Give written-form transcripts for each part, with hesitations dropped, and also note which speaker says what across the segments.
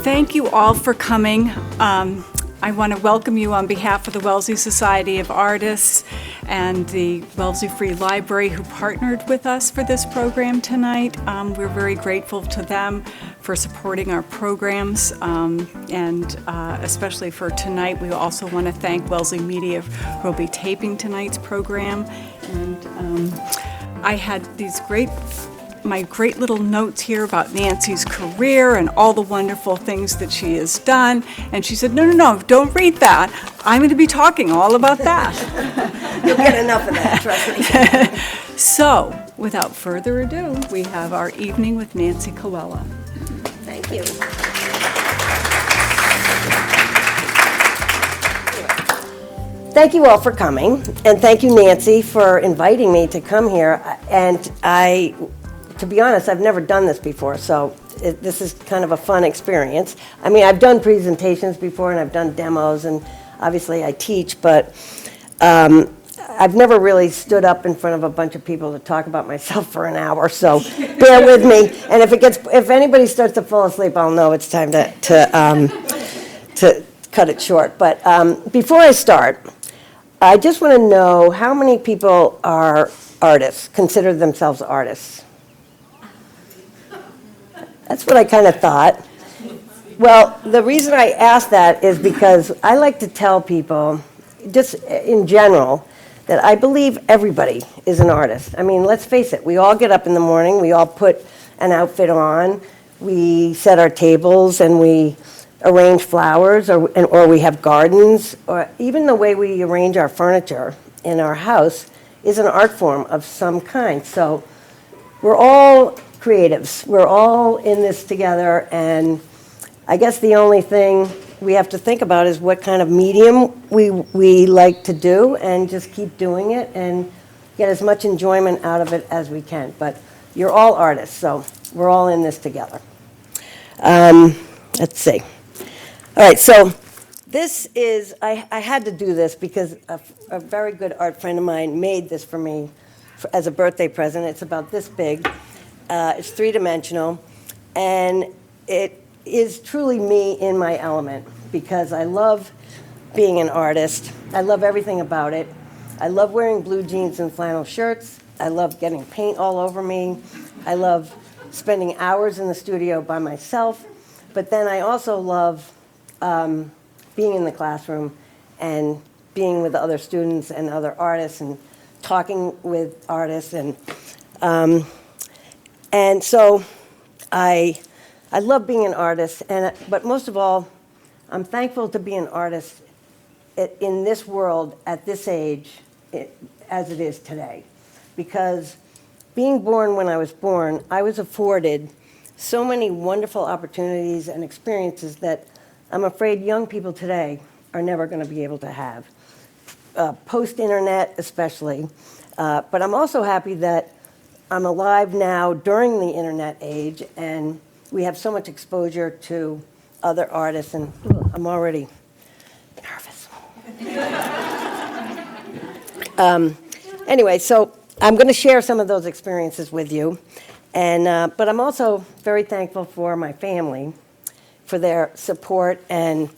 Speaker 1: Thank you all for coming. I want to welcome you on behalf of the Wellesley Society of Artists and the Wellesley Free Library who partnered with us for this program tonight. We're very grateful to them for supporting our programs, and especially for tonight. We also want to thank Wellesley Media who will be taping tonight's program. And I had my great little notes here about Nancy's career and all the wonderful things that she has done. And she said, no, don't read that. I'm going to be talking all about that.
Speaker 2: You'll get enough of that, trust me.
Speaker 1: So, without further ado, we have our evening with Nancy Colella.
Speaker 2: Thank you. Thank you all for coming, and thank you, Nancy, for inviting me to come here. And to be honest, I've never done this before, so this is kind of a fun experience. I mean, I've done presentations before, and I've done demos, and obviously I teach, but I've never really stood up in front of a bunch of people to talk about myself for an hour, so bear with me. And if anybody starts to fall asleep, I'll know it's time to cut it short. But before I start, I just want to know how many people are artists, consider themselves artists? That's what I kind of thought. Well, the reason I ask that is because I like to tell people, just in general, that I believe everybody is an artist. I mean, let's face it, we all get up in the morning, we all put an outfit on, we set our tables and we arrange flowers, or we have gardens, or even the way we arrange our furniture in our house is an art form of some kind. So we're all creatives. We're all in this together, and I guess the only thing we have to think about is what kind of medium we like to do, and just keep doing it and get as much enjoyment out of it as we can. But you're all artists, so we're all in this together. Let's see. All right, so this is, I had to do this because a very good art friend of mine made this for me as a birthday present. It's about this big. It's three-dimensional, and it is truly me in my element because I love being an artist. I love everything about it. I love wearing blue jeans and flannel shirts. I love getting paint all over me. I love spending hours in the studio by myself, but then I also love being in the classroom and being with other students and other artists and talking with artists, and so I love being an artist, but most of all, I'm thankful to be an artist in this world at this age as it is today. Because being born when I was afforded so many wonderful opportunities and experiences that I'm afraid young people today are never going to be able to have, post-internet especially. But I'm also happy that I'm alive now during the internet age, and we have so much exposure to other artists, and I'm already nervous. Anyway, so I'm going to share some of those experiences with you, but I'm also very thankful for my family, for their support and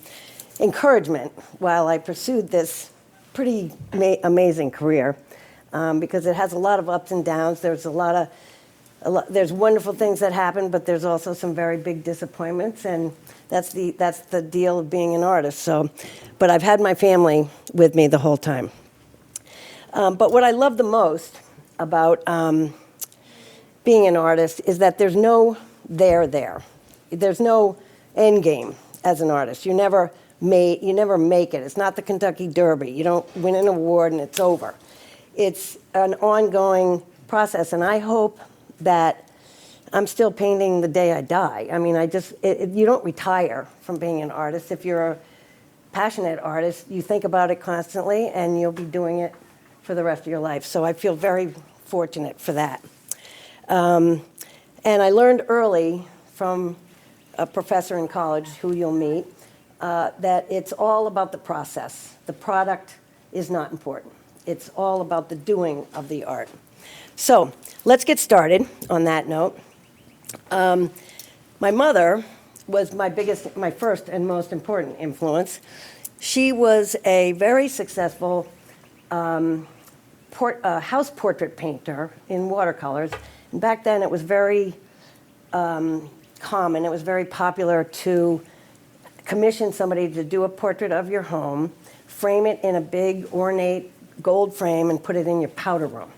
Speaker 2: encouragement while I pursued this pretty amazing career. Because it has a lot of ups and downs. There's there's wonderful things that happen, but there's also some very big disappointments, and that's the deal of being an artist. So, but I've had my family with me the whole time. But what I love the most about being an artist is that there's no there. There's no end game as an artist. You never make it. It's not the Kentucky Derby. You don't win an award and it's over. It's an ongoing process, and I hope that I'm still painting the day I die. I mean, you don't retire from being an artist. If you're a passionate artist, you think about it constantly, and you'll be doing it for the rest of your life. So I feel very fortunate for that. And I learned early from a professor in college who you'll meet that it's all about the process. The product is not important. It's all about the doing of the art. So let's get started on that note. My mother was my first and most important influence. She was a very successful house portrait painter in watercolors. And back then it was very common, it was very popular to commission somebody to do a portrait of your home, frame it in a big ornate gold frame, and put it in your powder room.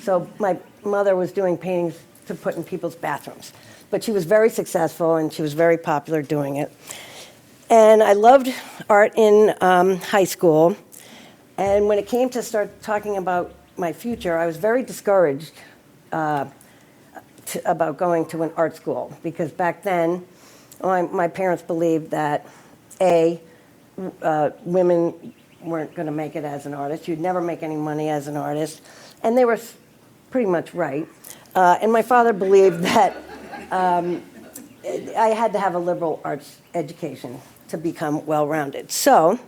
Speaker 2: So my mother was doing paintings to put in people's bathrooms. But she was very successful, and she was very popular doing it. And I loved art in high school. And when it came to start talking about my future, I was very discouraged about going to an art school, because back then, my parents believed that, women weren't going to make it as an artist. You'd never make any money as an artist. And they were pretty much right. And my father believed that I had to have a liberal arts education to become well-rounded. So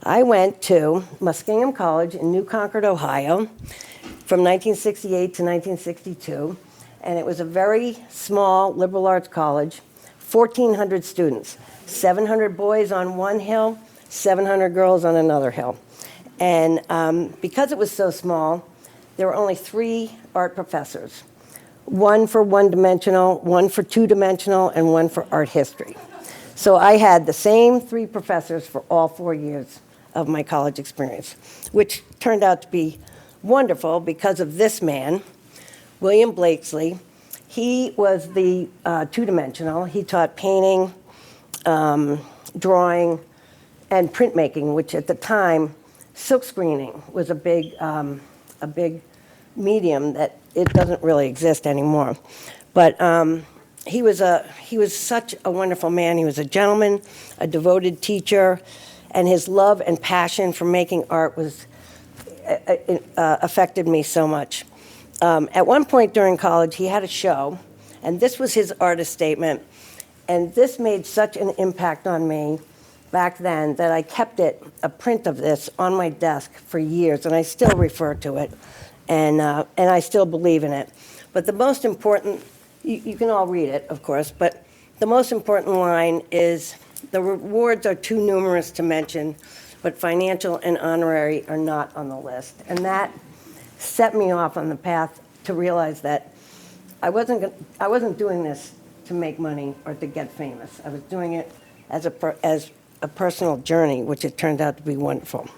Speaker 2: I went to Muskingum College in New Concord, Ohio, from 1968 to 1962. And it was a very small liberal arts college, 1,400 students, 700 boys on one hill, 700 girls on another hill. And because it was so small, there were only 3 art professors, one for one-dimensional, one for two-dimensional, and one for art history. So I had the same 3 professors for all 4 years of my college experience, which turned out to be wonderful because of this man, William Blakesley. He was the two-dimensional. He taught painting, drawing, and printmaking, which at the time, silk screening was a big medium that it doesn't really exist anymore. But he was such a wonderful man. He was a gentleman, a devoted teacher, and his love and passion for making art affected me so much. At one point during college, he had a show, and this was his artist statement, and this made such an impact on me back then that I kept a print of this on my desk for years, and I still refer to it, and I still believe in it. But the most important, you can all read it, of course, but the most important line is, "The rewards are too numerous to mention, but financial and honorary are not on the list." And that set me off on the path to realize that I wasn't doing this to make money or to get famous. I was doing it as a personal journey, which it turned out to be wonderful.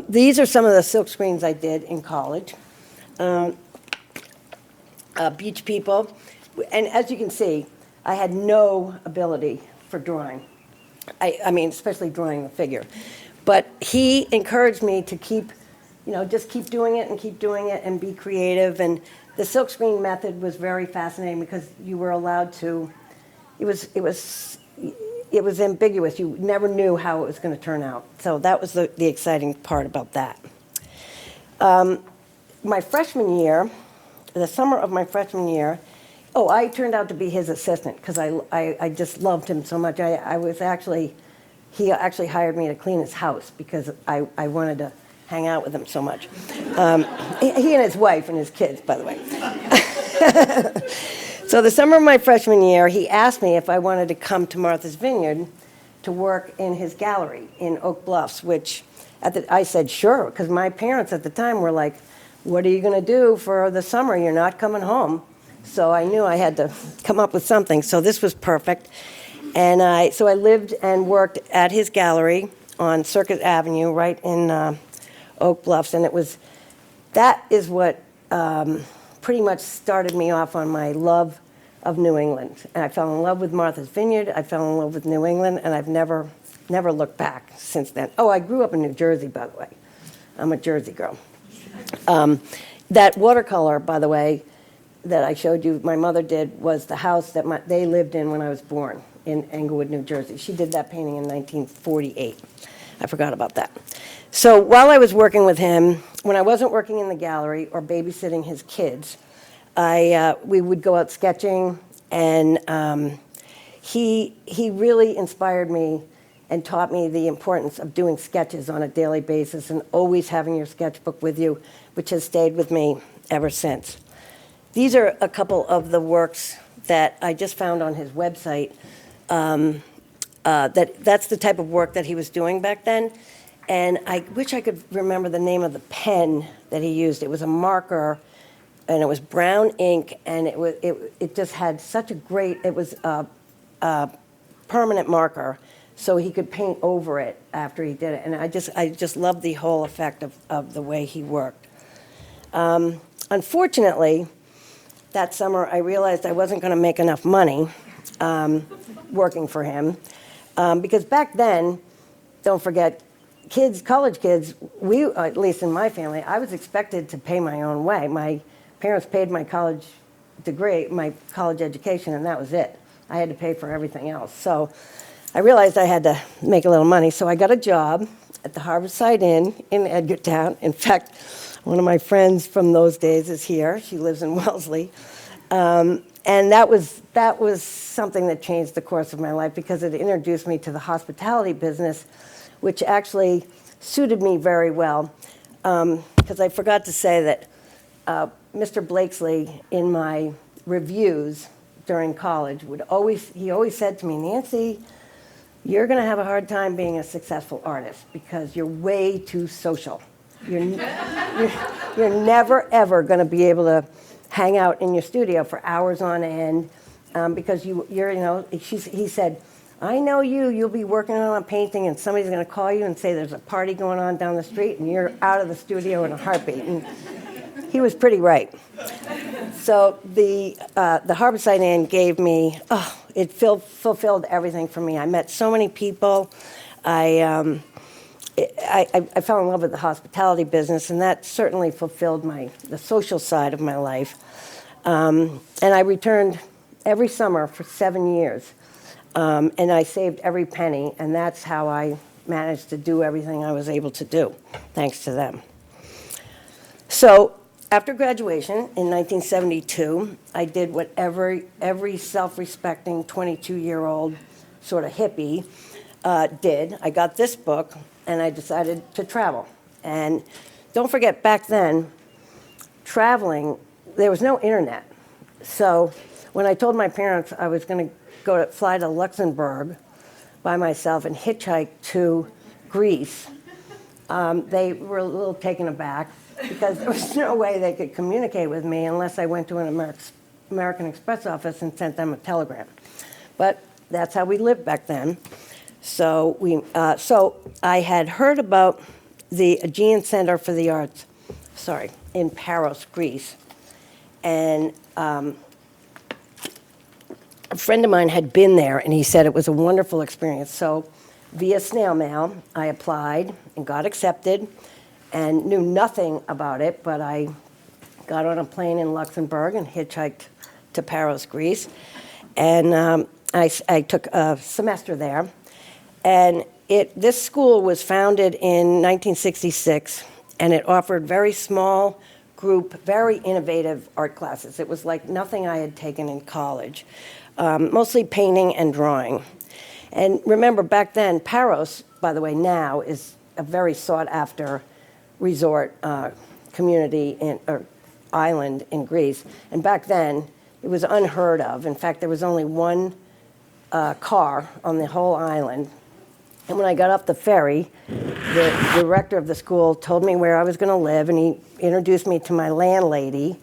Speaker 2: These are some of the silk screens I did in college. Beach people. And as you can see, I had no ability for drawing. I mean, especially drawing the figure. But he encouraged me to just keep doing it and be creative. And the silkscreen method was very fascinating because you were allowed to, it was ambiguous. You never knew how it was going to turn out. So that was the exciting part about that. My freshman year, the summer of my freshman year, I turned out to be his assistant because I just loved him so much. He actually hired me to clean his house because I wanted to hang out with him so much. He and his wife and his kids, by the way. So the summer of my freshman year, he asked me if I wanted to come to Martha's Vineyard to work in his gallery in Oak Bluffs, which I said sure, because my parents at the time were like, "What are you going to do for the summer? You're not coming home." So I knew I had to come up with something. So this was perfect. And so I lived and worked at his gallery on Circuit Avenue, right in Oak Bluffs. And that is what pretty much started me off on my love of New England. And I fell in love with Martha's Vineyard. I fell in love with New England, and I've never looked back since then. Oh, I grew up in New Jersey, by the way. I'm a Jersey girl. That watercolor, by the way, that I showed you my mother did was the house that they lived in when I was born in Englewood, New Jersey. She did that painting in 1948. I forgot about that. So while I was working with him, when I wasn't working in the gallery or babysitting his kids, we would go out sketching, and he really inspired me and taught me the importance of doing sketches on a daily basis and always having your sketchbook with you, which has stayed with me ever since. These are a couple of the works that I just found on his website. That's the type of work that he was doing back then. And I wish I could remember the name of the pen that he used. It was a marker, and it was brown ink, and it just had such a great, it was a permanent marker, so he could paint over it after he did it. And I just loved the whole effect of the way he worked. Unfortunately, that summer I realized I wasn't going to make enough money working for him. Because back then, don't forget, college kids, at least in my family, I was expected to pay my own way. My parents paid my college degree, my college education, and that was it. I had to pay for everything else. So I realized I had to make a little money, so I got a job at the Harborside Inn in Edgartown. In fact, one of my friends from those days is here. She lives in Wellesley. And that was something that changed the course of my life because it introduced me to the hospitality business, which actually suited me very well. Because I forgot to say that Mr. Blakesley, in my reviews during college, he always said to me, Nancy, you're going to have a hard time being a successful artist because you're way too social. You're never, ever going to be able to hang out in your studio for hours on end because he said, I know you'll be working on a painting and somebody's going to call you and say there's a party going on down the street and you're out of the studio in a heartbeat. And he was pretty right. So the Harborside Inn gave me, it fulfilled everything for me. I met so many people. I fell in love with the hospitality business, and that certainly fulfilled the social side of my life. And I returned every summer for 7 years, and I saved every penny, and that's how I managed to do everything I was able to do, thanks to them. So after graduation in 1972, I did what every self-respecting 22-year-old sort of hippie did. I got this book, and I decided to travel. And don't forget, back then, traveling, there was no internet. So when I told my parents I was going to fly to Luxembourg by myself and hitchhike to Greece, they were a little taken aback because there was no way they could communicate with me unless I went to an American Express office and sent them a telegram. But that's how we lived back then. So I had heard about the Aegean Center for the Arts, in Paros, Greece. And a friend of mine had been there, and he said it was a wonderful experience. So via snail mail, I applied and got accepted and knew nothing about it, but I got on a plane in Luxembourg and hitchhiked to Paros, Greece. And I took a semester there. And this school was founded in 1966, and it offered very small group, very innovative art classes. It was like nothing I had taken in college, mostly painting and drawing. And remember, back then, Paros, by the way, now is a very sought-after resort community or island in Greece. And back then, it was unheard of. In fact, there was only one car on the whole island. And when I got off the ferry, the director of the school told me where I was going to live, and he introduced me to my landlady.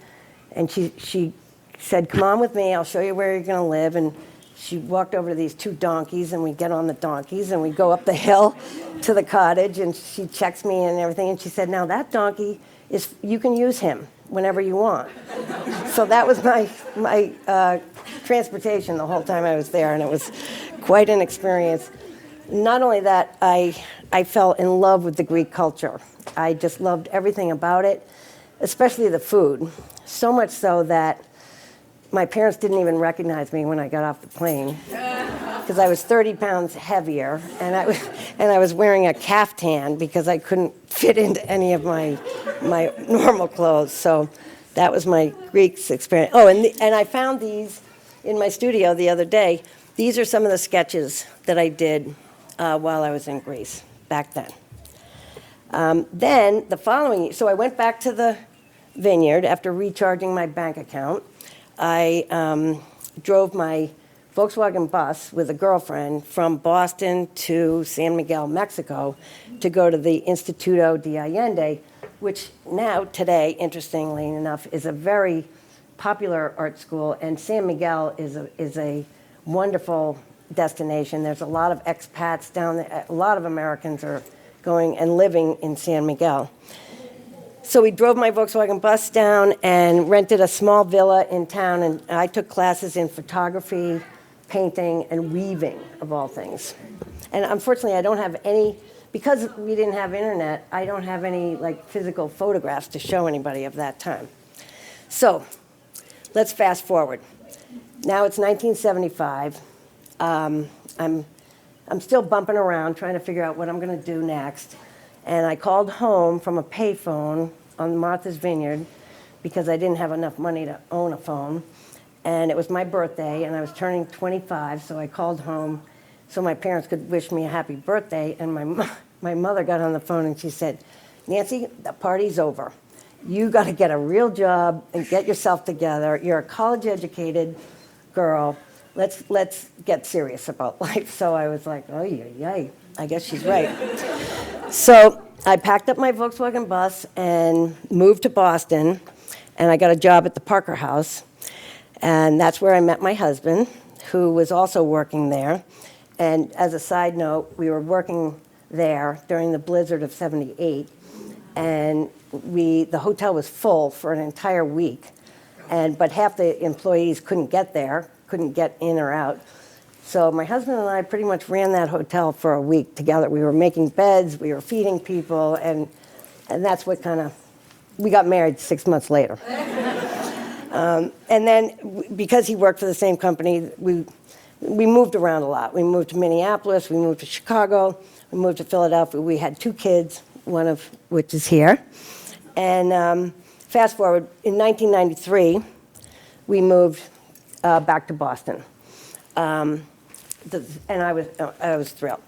Speaker 2: And she said, come on with me, I'll show you where you're going to live. And she walked over to these two donkeys, and we get on the donkeys, and we go up the hill to the cottage, and she checks me and everything. And she said, now that donkey, you can use him whenever you want. So that was my transportation the whole time I was there, and it was quite an experience. Not only that, I fell in love with the Greek culture. I just loved everything about it, especially the food. So much so that my parents didn't even recognize me when I got off the plane because I was 30 pounds heavier, and I was wearing a caftan because I couldn't fit into any of my normal clothes. So that was my Greek experience. Oh, and I found these in my studio the other day. These are some of the sketches that I did while I was in Greece back then. Then the following year, so I went back to the vineyard after recharging my bank account. I drove my Volkswagen bus with a girlfriend from Boston to San Miguel, Mexico, to go to the Instituto de Allende, which now, today, interestingly enough, is a very popular art school, and San Miguel is a wonderful destination. There's a lot of expats down there. A lot of Americans are going and living in San Miguel. So we drove my Volkswagen bus down and rented a small villa in town, and I took classes in photography, painting, and weaving, of all things. And unfortunately, I don't have any, because we didn't have internet, I don't have any like physical photographs to show anybody of that time. So let's fast forward. Now it's 1975. I'm still bumping around trying to figure out what I'm going to do next. And I called home from a payphone on Martha's Vineyard because I didn't have enough money to own a phone. And it was my birthday, and I was turning 25, so I called home so my parents could wish me a happy birthday. And my mother got on the phone and she said, "Nancy, the party's over. You got to get a real job and get yourself together. You're a college-educated girl. Let's get serious about life." So I was like, oh, yeah, I guess she's right. So I packed up my Volkswagen bus and moved to Boston, and I got a job at the Parker House. And that's where I met my husband, who was also working there. And as a side note, we were working there during the blizzard of '78, and the hotel was full for an entire week. But half the employees couldn't get there, couldn't get in or out. So my husband and I pretty much ran that hotel for a week together. We were making beds, we were feeding people, and that's what we got married 6 months later. And then, because he worked for the same company, we moved around a lot. We moved to Minneapolis, we moved to Chicago, we moved to Philadelphia. We had 2 kids, one of which is here. And fast forward, in 1993, we moved back to Boston. And I was thrilled.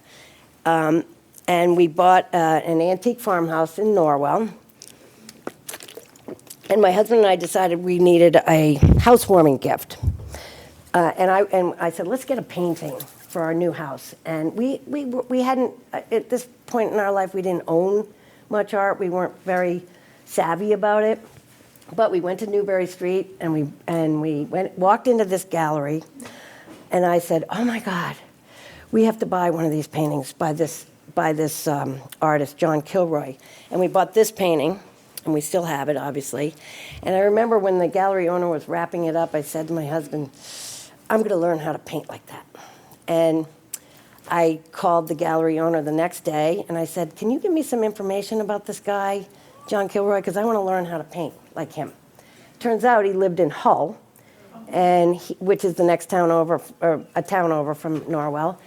Speaker 2: And we bought an antique farmhouse in Norwell. And my husband and I decided we needed a housewarming gift. And I said, let's get a painting for our new house. And we hadn't, at this point in our life, we didn't own much art. We weren't very savvy about it. But we went to Newbury Street, and we walked into this gallery. And I said, oh my God, we have to buy one of these paintings by this artist, John Kilroy. And we bought this painting, and we still have it, obviously. And I remember when the gallery owner was wrapping it up, I said to my husband, I'm going to learn how to paint like that. And I called the gallery owner the next day, and I said, can you give me some information about this guy, John Kilroy, because I want to learn how to paint like him. Turns out he lived in Hull, which is the next town over, or a town over from Norwell.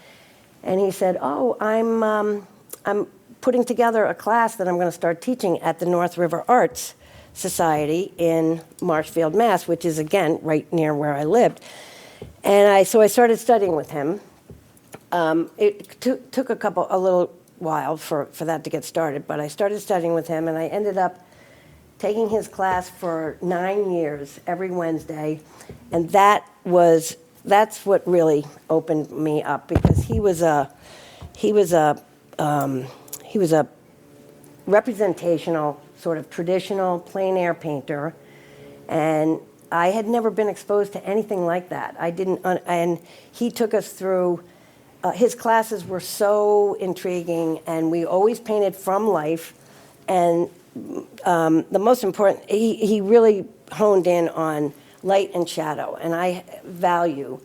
Speaker 2: And he said, oh, I'm putting together a class that I'm going to start teaching at the North River Arts Society in Marshfield, Mass., which is, again, right near where I lived. And so I started studying with him. It took a little while for that to get started, but I started studying with him, and I ended up taking his class for 9 years every Wednesday, and that's what really opened me up, because he was a representational, sort of traditional plein air painter, and I had never been exposed to anything like that. And he took us through. His classes were so intriguing, and we always painted from life. And the most important, he really honed in on light and shadow, and I value.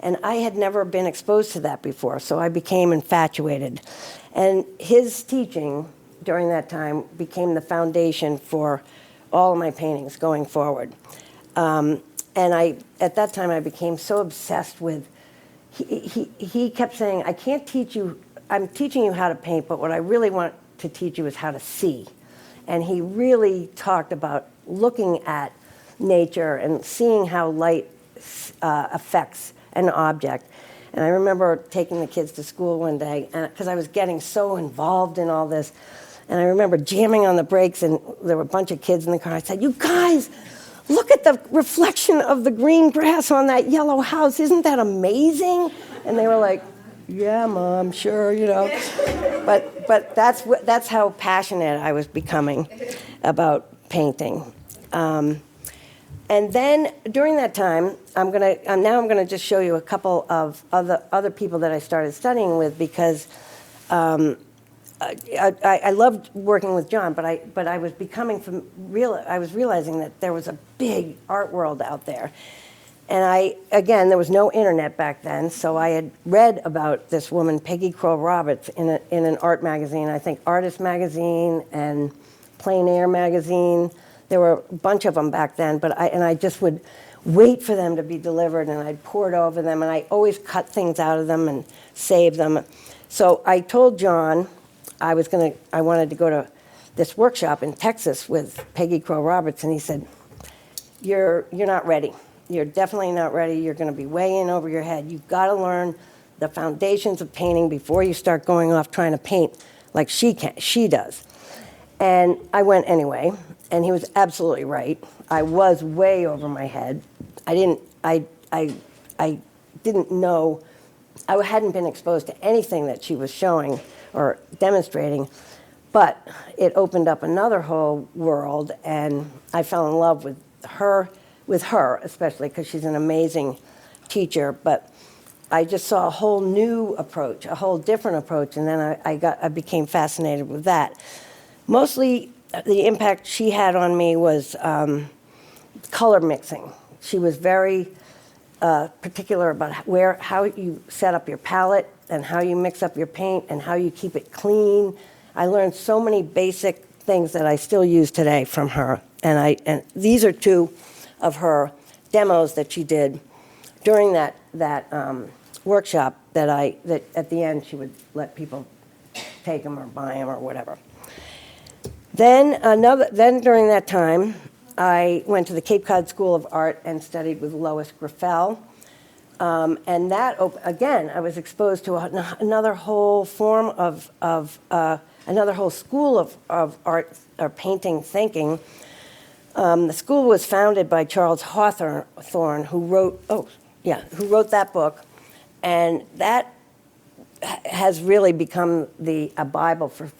Speaker 2: And I had never been exposed to that before, so I became infatuated. And his teaching during that time became the foundation for all of my paintings going forward. And at that time, I became so obsessed with. He kept saying, I can't teach you, I'm teaching you how to paint, but what I really want to teach you is how to see. And he really talked about looking at nature and seeing how light affects an object. And I remember taking the kids to school one day, because I was getting so involved in all this, and I remember jamming on the brakes, and there were a bunch of kids in the car. I said, you guys, look at the reflection of the green grass on that yellow house. Isn't that amazing? And they were like, yeah, Mom, sure, you know. But that's how passionate I was becoming about painting. And then during that time, I'm gonna just show you a couple of other people that I started studying with, because I loved working with John, but I was I was realizing that there was a big art world out there. And again, there was no internet back then, so I had read about this woman, Peggy Crow Roberts, in an art magazine, I think Artist Magazine and Plein Air Magazine. There were a bunch of them back then, but I just would wait for them to be delivered, and I'd pore over them, and I always cut things out of them and save them. So I told John I wanted to go to this workshop in Texas with Peggy Crow Roberts, and he said, you're not ready. You're definitely not ready. You're going to be way in over your head. You've got to learn the foundations of painting before you start going off trying to paint like she does. And I went anyway, and he was absolutely right. I was way over my head. I didn't know, I hadn't been exposed to anything that she was showing or demonstrating, but it opened up another whole world, and I fell in love with her especially, because she's an amazing teacher. But I just saw a whole new approach, a whole different approach, and then I became fascinated with that. Mostly the impact she had on me was color mixing. She was very particular about how you set up your palette and how you mix up your paint and how you keep it clean. I learned so many basic things that I still use today from her. And these are two of her demos that she did during that workshop that at the end she would let people take them or buy them or whatever. Then during that time, I went to the Cape Cod School of Art and studied with Lois Graffel. And that, again, I was exposed to another whole form of another whole school of art or painting thinking. The school was founded by Charles Hawthorne, who wrote that book, and that has really become a Bible for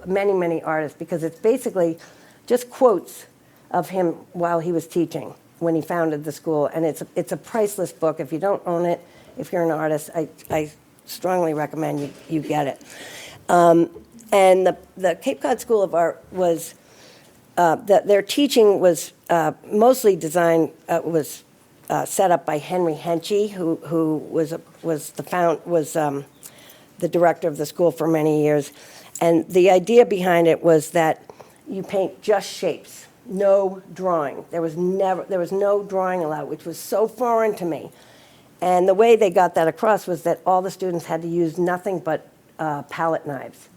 Speaker 2: many artists, because it's basically just quotes of him while he was teaching when he founded the school, and it's a priceless book. If you don't own it, if you're an artist, I strongly recommend you get it. And the Cape Cod School of Art was their teaching was mostly designed set up by Henry Henchy, who was the director of the school for many years. And the idea behind it was that you paint just shapes, no drawing. There was no drawing allowed, which was so foreign to me. And the way they got that across was that all the students had to use nothing but palette knives.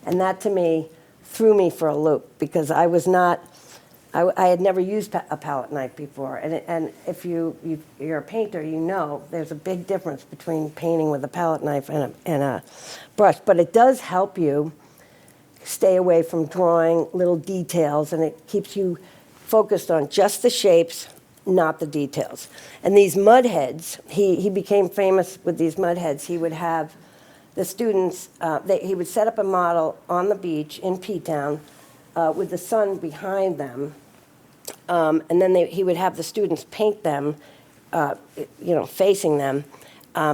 Speaker 2: And that, to me, threw me for a loop, because I had never used a palette knife before. And if you're a painter, you know there's a big difference between painting with a palette knife and a brush. But it does help you stay away from drawing little details, and it keeps you focused on just the shapes, not the details. And these mud heads, he became famous with these mud heads. He would have the students, he would set up a model on the beach in P-Town with the sun behind them, and then he would have the students paint them, facing them,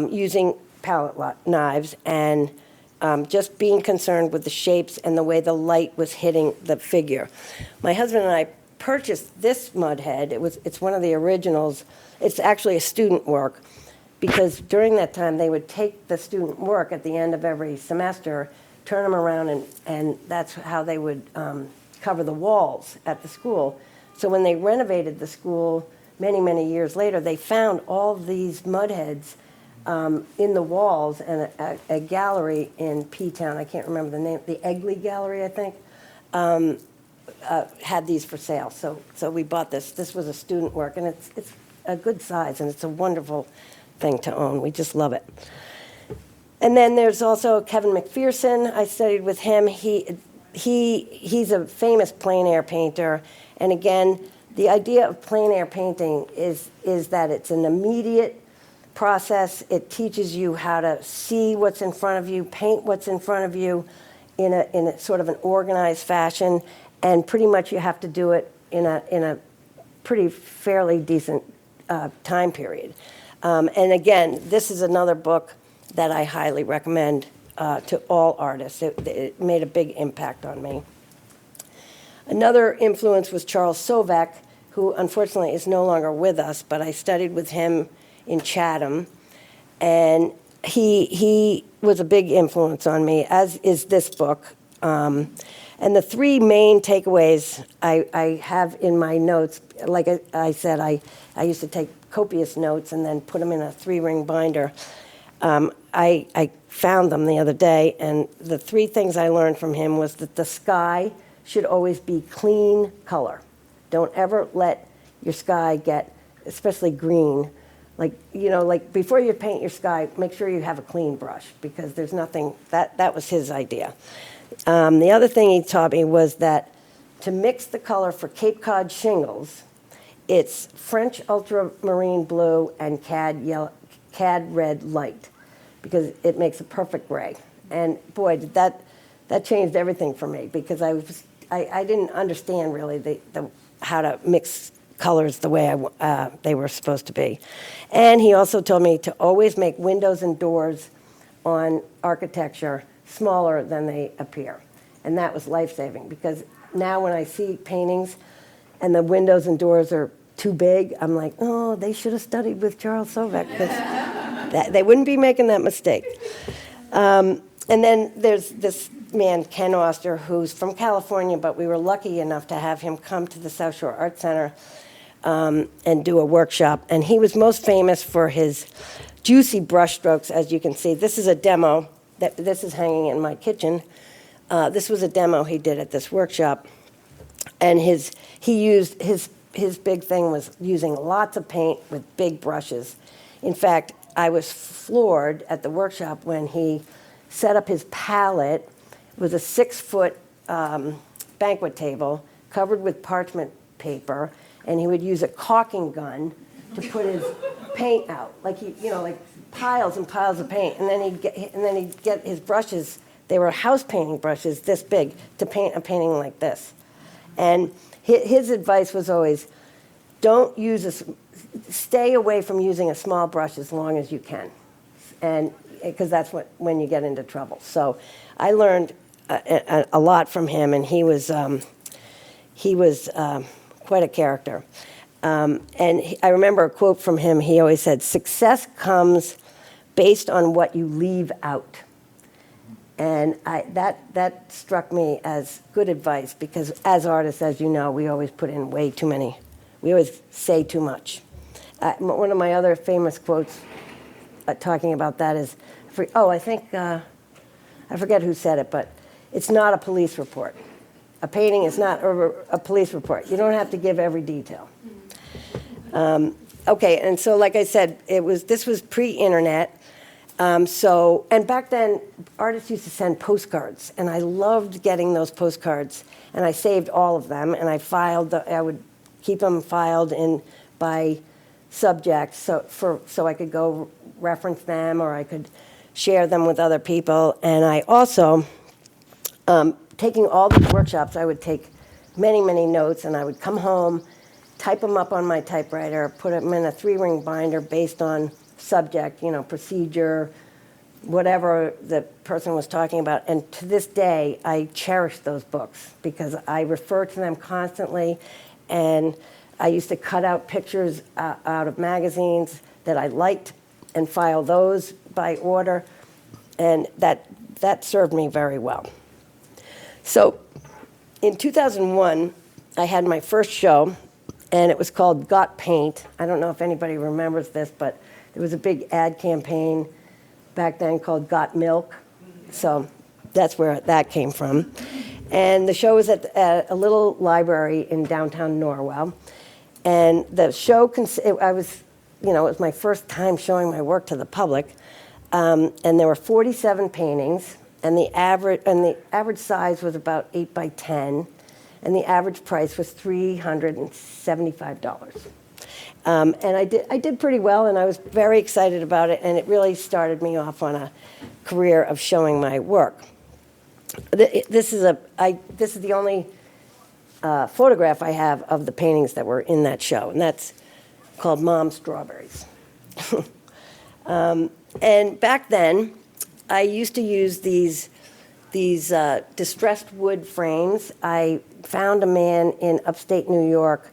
Speaker 2: using palette knives, and just being concerned with the shapes and the way the light was hitting the figure. My husband and I purchased this mud head. It's one of the originals. It's actually a student work, because during that time they would take the student work at the end of every semester, turn them around, and that's how they would cover the walls at the school. So when they renovated the school many years later, they found all these mud heads in the walls, and a gallery in P-Town, I can't remember the name, the Egley Gallery, I think, had these for sale. So we bought this. This was a student work, and it's a good size, and it's a wonderful thing to own. We just love it. And then there's also Kevin McPherson. I studied with him. He's a famous plein air painter, and again, the idea of plein air painting is that it's an immediate process. It teaches you how to see what's in front of you, paint what's in front of you in a sort of an organized fashion, and pretty much you have to do it in a pretty fairly decent time period. And again, this is another book that I highly recommend to all artists. It made a big impact on me. Another influence was Charles Sovek, who unfortunately is no longer with us, but I studied with him in Chatham, and he was a big influence on me, as is this book. And the three main takeaways I have in my notes, like I said, I used to take copious notes and then put them in a 3-ring binder. I found them the other day, and the three things I learned from him was that the sky should always be clean color. Don't ever let your sky get, especially green, like before you paint your sky, make sure you have a clean brush, because there's nothing, that was his idea. The other thing he taught me was that to mix the color for Cape Cod shingles, it's French ultramarine blue and cad red light, because it makes a perfect gray. And boy, did that changed everything for me, because I didn't understand really how to mix colors the way they were supposed to be. And he also told me to always make windows and doors on architecture smaller than they appear. And that was life-saving, because now when I see paintings and the windows and doors are too big, I'm like, oh, they should have studied with Charles Sovek, because they wouldn't be making that mistake. And then there's this man, Ken Oster, who's from California, but we were lucky enough to have him come to the South Shore Art Center and do a workshop. And he was most famous for his juicy brushstrokes, as you can see. This is a demo. This is hanging in my kitchen. This was a demo he did at this workshop. And his big thing was using lots of paint with big brushes. In fact, I was floored at the workshop when he set up his palette with a 6-foot banquet table covered with parchment paper, and he would use a caulking gun to put his paint out, like piles and piles of paint, and then he'd get his brushes. They were house painting brushes this big to paint a painting like this. And his advice was always, stay away from using a small brush as long as you can, and because that's when you get into trouble. So I learned a lot from him, and he was quite a character. I remember a quote from him. He always said, "Success comes based on what you leave out." And that struck me as good advice, because as artists, as you know, we always put in way too many. We always say too much. One of my other famous quotes talking about that is, I forget who said it, but it's not a police report. A painting is not a police report. You don't have to give every detail. Okay, and so like I said, this was pre-internet. And back then, artists used to send postcards, and I loved getting those postcards, and I saved all of them, and I would keep them filed in by subject, so I could go reference them, or I could share them with other people. And I also, taking all these workshops, I would take many, many notes, and I would come home, type them up on my typewriter, put them in a 3-ring binder based on subject, procedure, whatever the person was talking about. And to this day, I cherish those books, because I refer to them constantly. And I used to cut out pictures out of magazines that I liked and file those by order. And that served me very well. So in 2001, I had my first show, and it was called Got Paint. I don't know if anybody remembers this, but there was a big ad campaign back then called Got Milk. So that's where that came from. And the show was at a little library in downtown Norwell. And the show, it was my first time showing my work to the public. And there were 47 paintings, and the average size was about 8 by 10. and the average price was $375. And I did pretty well, and I was very excited about it, and it really started me off on a career of showing my work. This is the only photograph I have of the paintings that were in that show, and that's called Mom's Strawberries. And back then, I used to use these distressed wood frames. I found a man in upstate New York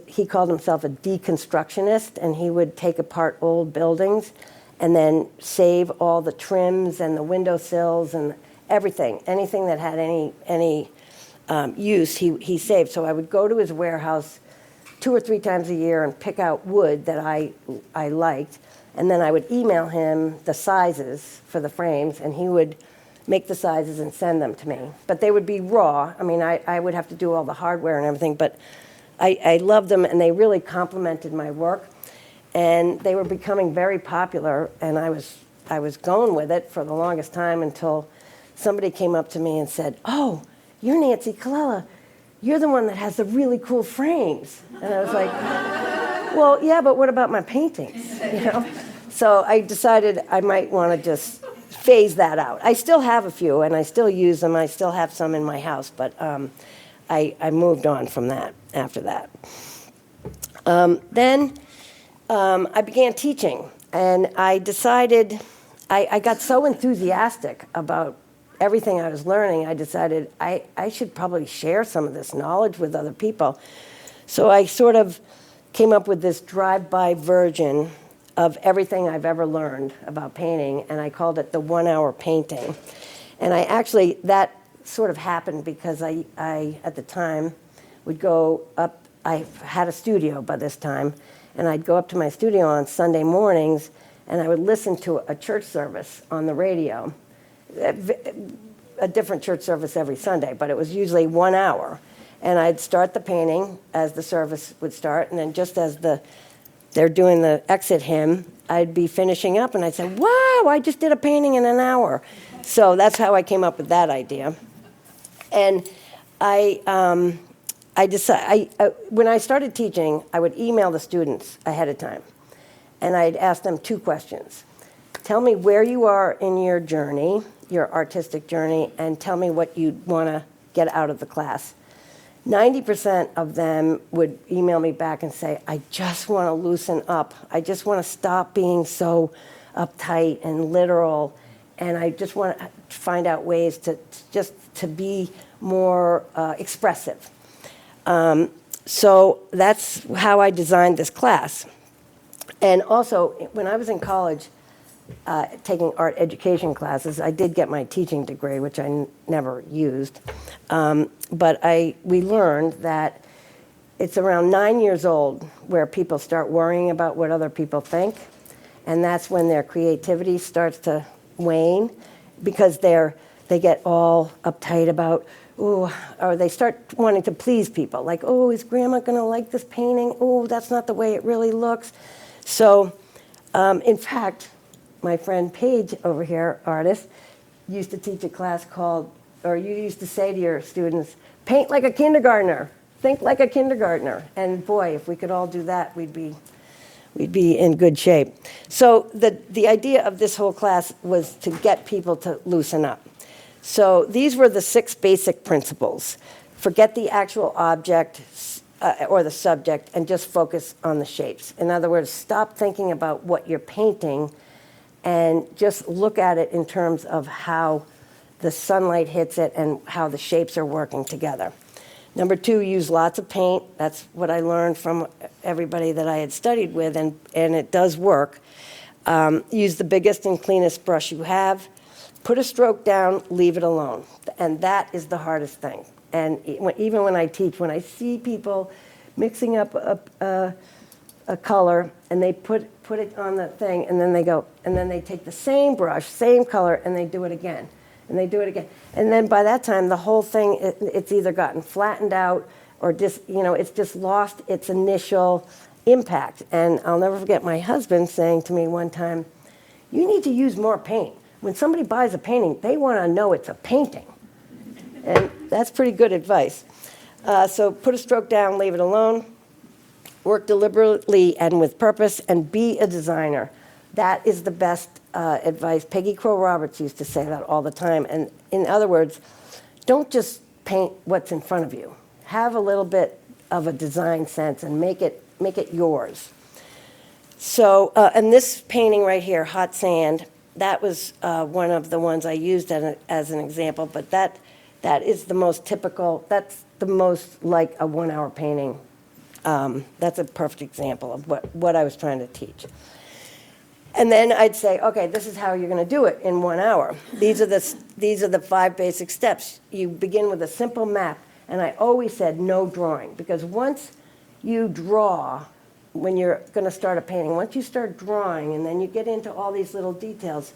Speaker 2: he called himself a deconstructionist, and he would take apart old buildings and then save all the trims and the windowsills and everything, anything that had any use, he saved. So I would go to his warehouse 2 or 3 times a year and pick out wood that I liked, and then I would email him the sizes for the frames, and he would make the sizes and send them to me. But they would be raw. I mean, I would have to do all the hardware and everything, but I loved them, and they really complemented my work. And they were becoming very popular, and I was going with it for the longest time until somebody came up to me and said, "Oh, you're Nancy Colella. You're the one that has the really cool frames." And I was like, "Well, yeah, but what about my paintings?" So I decided I might want to just phase that out. I still have a few, and I still use them. I still have some in my house, but I moved on from that after that. Then I began teaching, and I decided, I got so enthusiastic about everything I was learning, I decided I should probably share some of this knowledge with other people. So I sort of came up with this drive-by version of everything I've ever learned about painting, and I called it the 1 hour painting. And that sort of happened because I at the time, would go up, I had a studio by this time, and I'd go up to my studio on Sunday mornings, and I would listen to a church service on the radio, a different church service every Sunday, but it was usually 1 hour. And I'd start the painting as the service would start, and then just as they're doing the exit hymn, I'd be finishing up, and I'd say, "Wow, I just did a painting in an hour." So that's how I came up with that idea. And when I started teaching, I would email the students ahead of time, and I'd ask them 2 questions. Tell me where you are in your journey, your artistic journey, and tell me what you'd want to get out of the class. 90% of them would email me back and say, "I just want to loosen up. I just want to stop being so uptight and literal, and I just want to find out ways to be more expressive." So that's how I designed this class. And also, when I was in college taking art education classes, I did get my teaching degree, which I never used. But we learned that it's around 9 years old where people start worrying about what other people think. And that's when their creativity starts to wane, because they get all uptight about, or they start wanting to please people. Like, "Oh, is Grandma going to like this painting? Oh, that's not the way it really looks." So, in fact, my friend Paige over here, artist, used to teach a class you used to say to your students, "Paint like a kindergartner, think like a kindergartner." And boy, if we could all do that, we'd be in good shape. So the idea of this whole class was to get people to loosen up. So these were the 6 basic principles. Forget the actual object or the subject and just focus on the shapes. In other words, stop thinking about what you're painting and just look at it in terms of how the sunlight hits it and how the shapes are working together. Number 2, use lots of paint. That's what I learned from everybody that I had studied with, and it does work. Use the biggest and cleanest brush you have. Put a stroke down, leave it alone. And that is the hardest thing. And even when I teach, when I see people mixing up a color and they put it on the thing, and then they take the same brush, same color, and they do it again. And they do it again. And then by that time, the whole thing, it's either gotten flattened out or it's just lost its initial impact. And I'll never forget my husband saying to me one time, "You need to use more paint. When somebody buys a painting, they want to know it's a painting." And that's pretty good advice. So put a stroke down, leave it alone, work deliberately and with purpose, and be a designer. That is the best advice. Peggy Crow Roberts used to say that all the time. And in other words, don't just paint what's in front of you. Have a little bit of a design sense and make it yours. So, and this painting right here, Hot Sand, that was one of the ones I used as an example, but that is the most typical, that's the most like a 1 hour painting. That's a perfect example of what I was trying to teach. And then I'd say, okay, this is how you're going to do it in 1 hour. These are the 5 basic steps. You begin with a simple map, and I always said no drawing, because once you draw, when you're going to start a painting, once you start drawing and then you get into all these little details,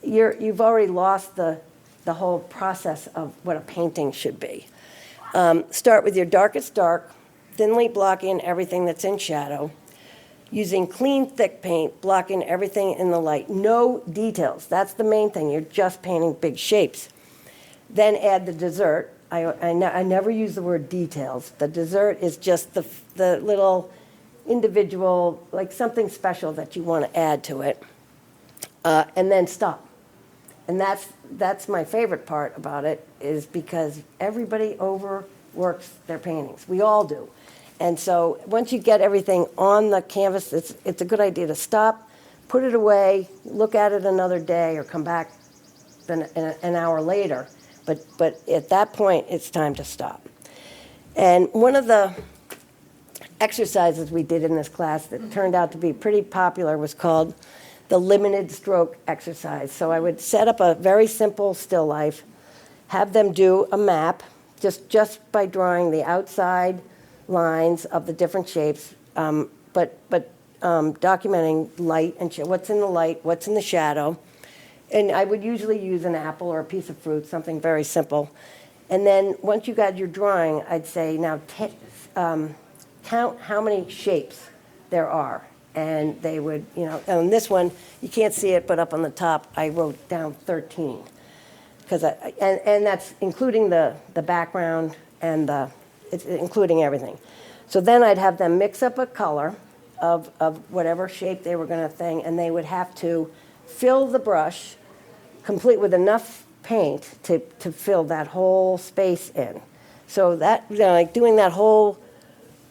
Speaker 2: you've already lost the whole process of what a painting should be. Start with your darkest dark, thinly blocking everything that's in shadow, using clean, thick paint, blocking everything in the light. No details. That's the main thing. You're just painting big shapes. Then add the dessert. I never use the word details. The dessert is just the little individual, like something special that you want to add to it. And then stop. And that's my favorite part about it, is because everybody overworks their paintings. We all do. And so once you get everything on the canvas, it's a good idea to stop, put it away, look at it another day, or come back an hour later. But at that point, it's time to stop. And one of the exercises we did in this class that turned out to be pretty popular was called the limited stroke exercise. So I would set up a very simple still life, have them do a map just by drawing the outside lines of the different shapes, but documenting light and what's in the light, what's in the shadow. And I would usually use an apple or a piece of fruit, something very simple. And then once you got your drawing, I'd say, now count how many shapes there are. And they would, on this one, you can't see it, but up on the top, I wrote down 13. And that's including the background and it's including everything. So then I'd have them mix up a color of whatever shape they were going to thing, and they would have to fill the brush complete with enough paint to fill that whole space in. So that, like doing that whole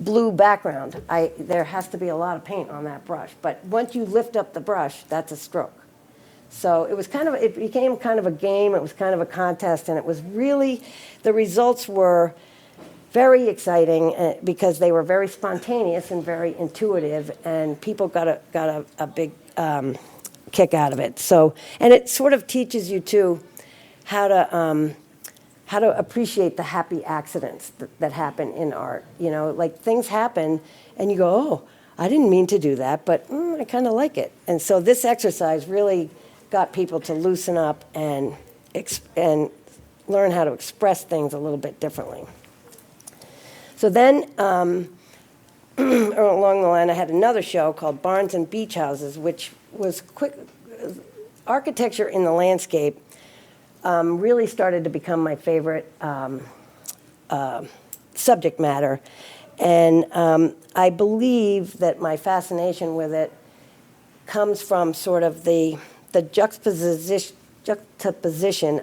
Speaker 2: blue background, there has to be a lot of paint on that brush. But once you lift up the brush, that's a stroke. So it became kind of a game, it was kind of a contest, and it was really, the results were very exciting because they were very spontaneous and very intuitive, and people got a big kick out of it. So, and it sort of teaches you too how to appreciate the happy accidents that happen in art. Like things happen, and you go, oh, I didn't mean to do that, but I kind of like it. And so this exercise really got people to loosen up and learn how to express things a little bit differently. So then, along the line, I had another show called Barns and Beach Houses, which was architecture in the landscape. Really started to become my favorite subject matter. And I believe that my fascination with it comes from sort of the juxtaposition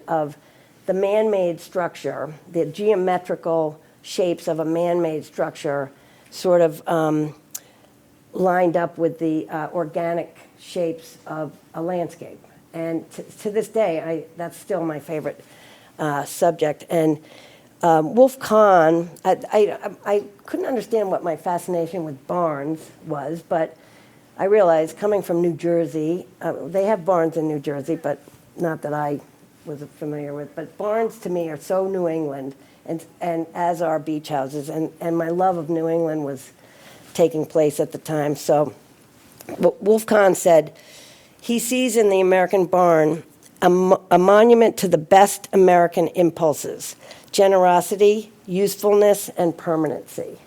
Speaker 2: of the man-made structure, the geometrical shapes of a man-made structure sort of lined up with the organic shapes of a landscape. And to this day, that's still my favorite subject. And Wolf Kahn, I couldn't understand what my fascination with barns was, but I realized coming from New Jersey, they have barns in New Jersey, but not that I was familiar with, but barns to me are so New England, and as are beach houses, and my love of New England was taking place at the time. So Wolf Kahn said, he sees in the American barn a monument to the best American impulses: generosity, usefulness, and permanency.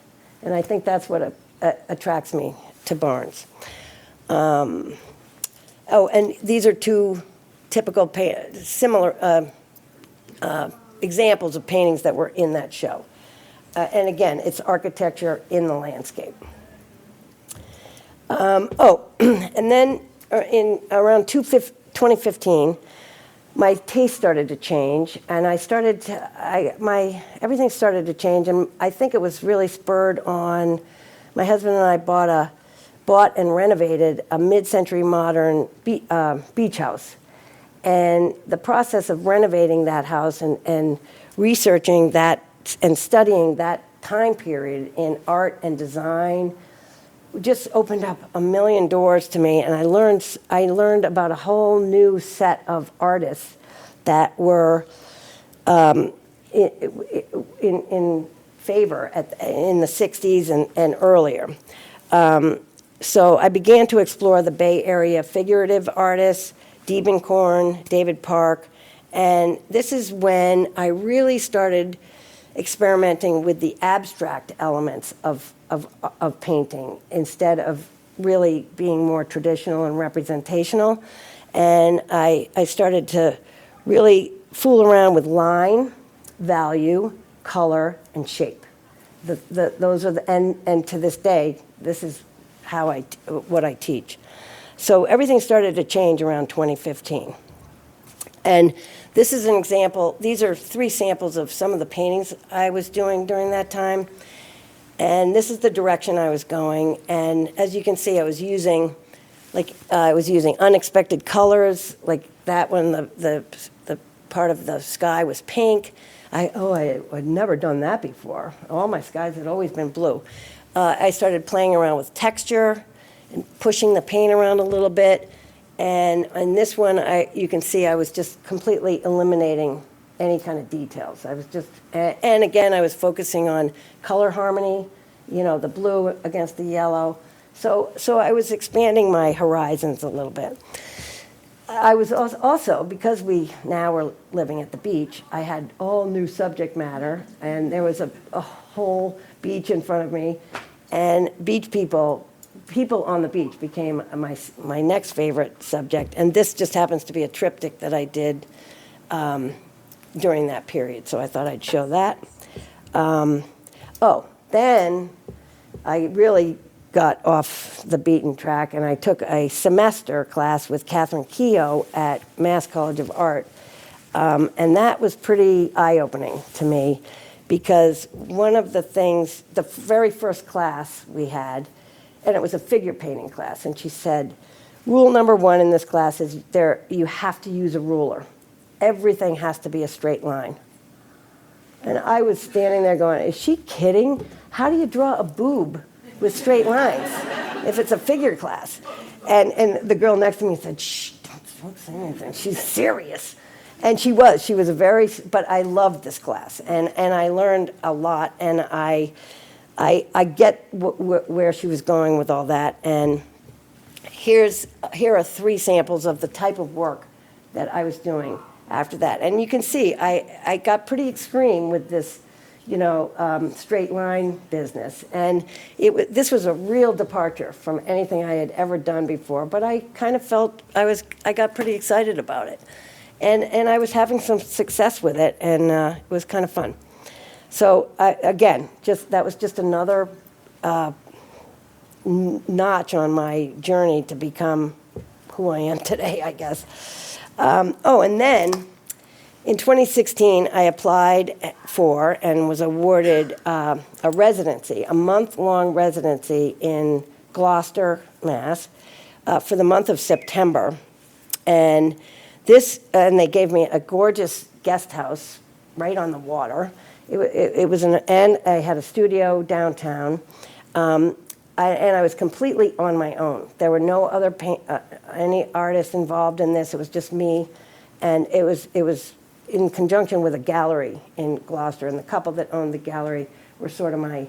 Speaker 2: And I think that's what attracts me to barns. And these are two typical similar examples of paintings that were in that show. And again, it's architecture in the landscape. And then in around 2015, my taste started to change, and everything started to change, and I think it was really spurred on, my husband and I bought and renovated a mid-century modern beach house. And the process of renovating that house and researching that and studying that time period in art and design just opened up a million doors to me, and I learned about a whole new set of artists that were in favor in the 60s and earlier. So I began to explore the Bay Area figurative artists, Diebenkorn, David Park, and this is when I really started experimenting with the abstract elements of painting instead of really being more traditional and representational. And I started to really fool around with line, value, color, and shape. Those are and to this day, this is what I teach. So everything started to change around 2015. And this is an example. These are 3 samples of some of the paintings I was doing during that time. And this is the direction I was going. And as you can see, I was using unexpected colors, like that one, the part of the sky was pink. I had never done that before. All my skies had always been blue. I started playing around with texture and pushing the paint around a little bit. And in this one, you can see I was just completely eliminating any kind of details. I was just, and again, I was focusing on color harmony, the blue against the yellow. So I was expanding my horizons a little bit. I was also, because we now were living at the beach, I had all new subject matter, and there was a whole beach in front of me, and people on the beach became my next favorite subject, and this just happens to be a triptych that I did during that period, so I thought I'd show that. Then I really got off the beaten track, and I took a semester class with Catherine Keogh at Mass College of Art, and that was pretty eye-opening to me, because one of the things, the very first class we had, and it was a figure painting class, and she said, rule number 1 in this class is you have to use a ruler. Everything has to be a straight line. And I was standing there going, is she kidding? How do you draw a boob with straight lines if it's a figure class? And the girl next to me said, shh, don't say anything. She's serious. And she was but I loved this class, and I learned a lot, and I get where she was going with all that. And here are 3 samples of the type of work that I was doing after that. And you can see I got pretty extreme with this, straight line business. And this was a real departure from anything I had ever done before. But I kind of felt I got pretty excited about it, and I was having some success with it, and it was kind of fun. So again, that was just another notch on my journey to become who I am today, I guess. And then in 2016, I applied for and was awarded a residency, a month-long residency in Gloucester, Mass, for the month of September. And they gave me a gorgeous guest house right on the water. And I had a studio downtown, and I was completely on my own. There were no other any artists involved in this. It was just me, and it was in conjunction with a gallery in Gloucester, and the couple that owned the gallery were sort of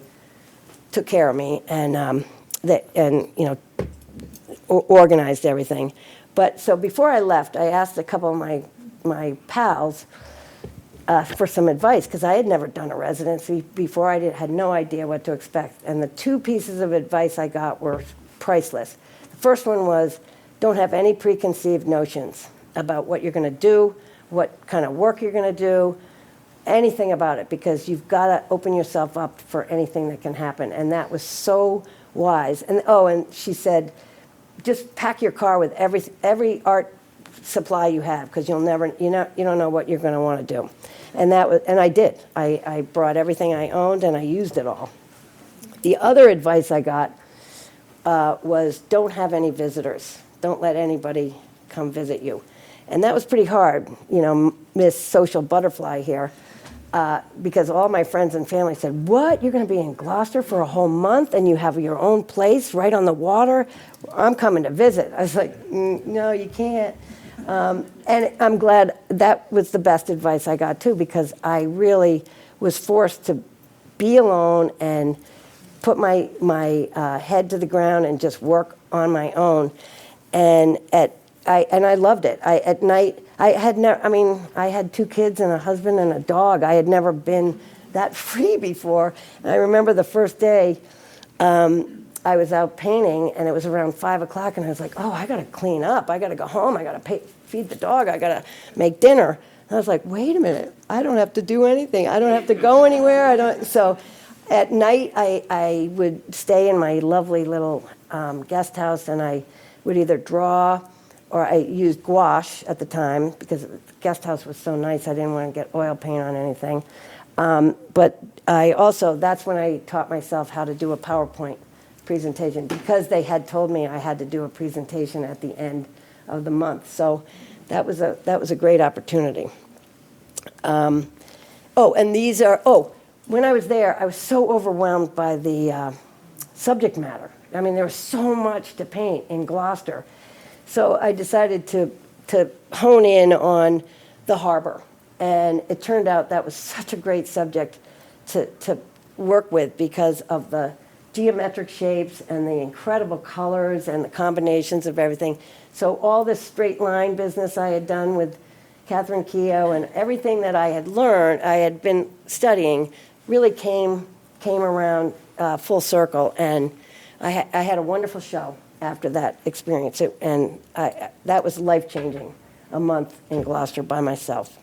Speaker 2: took care of me, and organized everything. But so before I left, I asked a couple of my pals for some advice, because I had never done a residency before. I had no idea what to expect. And the 2 pieces of advice I got were priceless. The first one was, don't have any preconceived notions about what you're going to do, what kind of work you're going to do. anything about it, because you've got to open yourself up for anything that can happen. And that was so wise. And and she said, just pack your car with every art supply you have, because you don't know what you're going to want to do. And I did. I brought everything I owned and I used it all. The other advice I got was don't have any visitors. Don't let anybody come visit you. And that was pretty hard, Miss Social Butterfly here, because all my friends and family said, what, you're going to be in Gloucester for a whole month and you have your own place right on the water? I'm coming to visit. I was like, no, you can't. And I'm glad that was the best advice I got too, because I really was forced to be alone and put my head to the ground and just work on my own. And I loved it. At night, I had 2 kids and a husband and a dog. I had never been that free before. And I remember the first day, I was out painting, and it was around 5 o'clock, and I was like, oh, I got to clean up. I got to go home. I got to feed the dog. I got to make dinner. And I was like, wait a minute. I don't have to do anything. I don't have to go anywhere. So at night, I would stay in my lovely little guest house, and I would either draw, or I used gouache at the time, because the guest house was so nice, I didn't want to get oil paint on anything. But that's when I taught myself how to do a PowerPoint presentation, because they had told me I had to do a presentation at the end of the month. So that was a great opportunity. And when I was there, I was so overwhelmed by the subject matter. I mean, there was so much to paint in Gloucester. So I decided to hone in on the harbor. And it turned out that was such a great subject to work with, because of the geometric shapes and the incredible colors and the combinations of everything. So all this straight line business I had done with Catherine Keogh and everything that I had learned, I had been studying, really came around full circle. And I had a wonderful show after that experience. That was life-changing, a month in Gloucester by myself.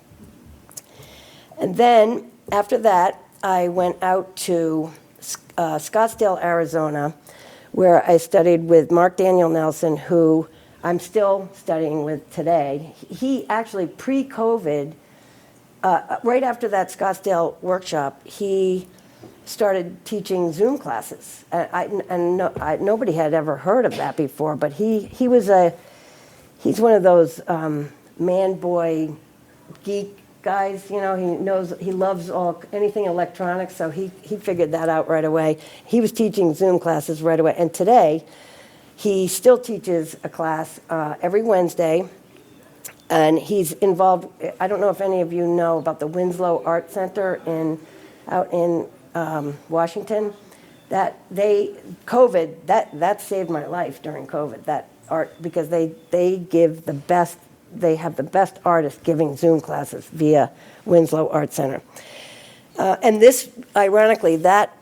Speaker 2: And then after that, I went out to Scottsdale, Arizona, where I studied with Mark Daniel Nelson, who I'm still studying with today. He actually, pre-COVID, right after that Scottsdale workshop, he started teaching Zoom classes. Nobody had ever heard of that before, but he's one of those man-boy geek guys, he loves anything electronics, so he figured that out right away. He was teaching Zoom classes right away, and today he still teaches a class every Wednesday, and he's involved. I don't know if any of you know about the Winslow Art Center out in Washington. That saved my life during COVID. That art, because they give the best. They have the best artists giving Zoom classes via Winslow Art Center. And this, ironically, that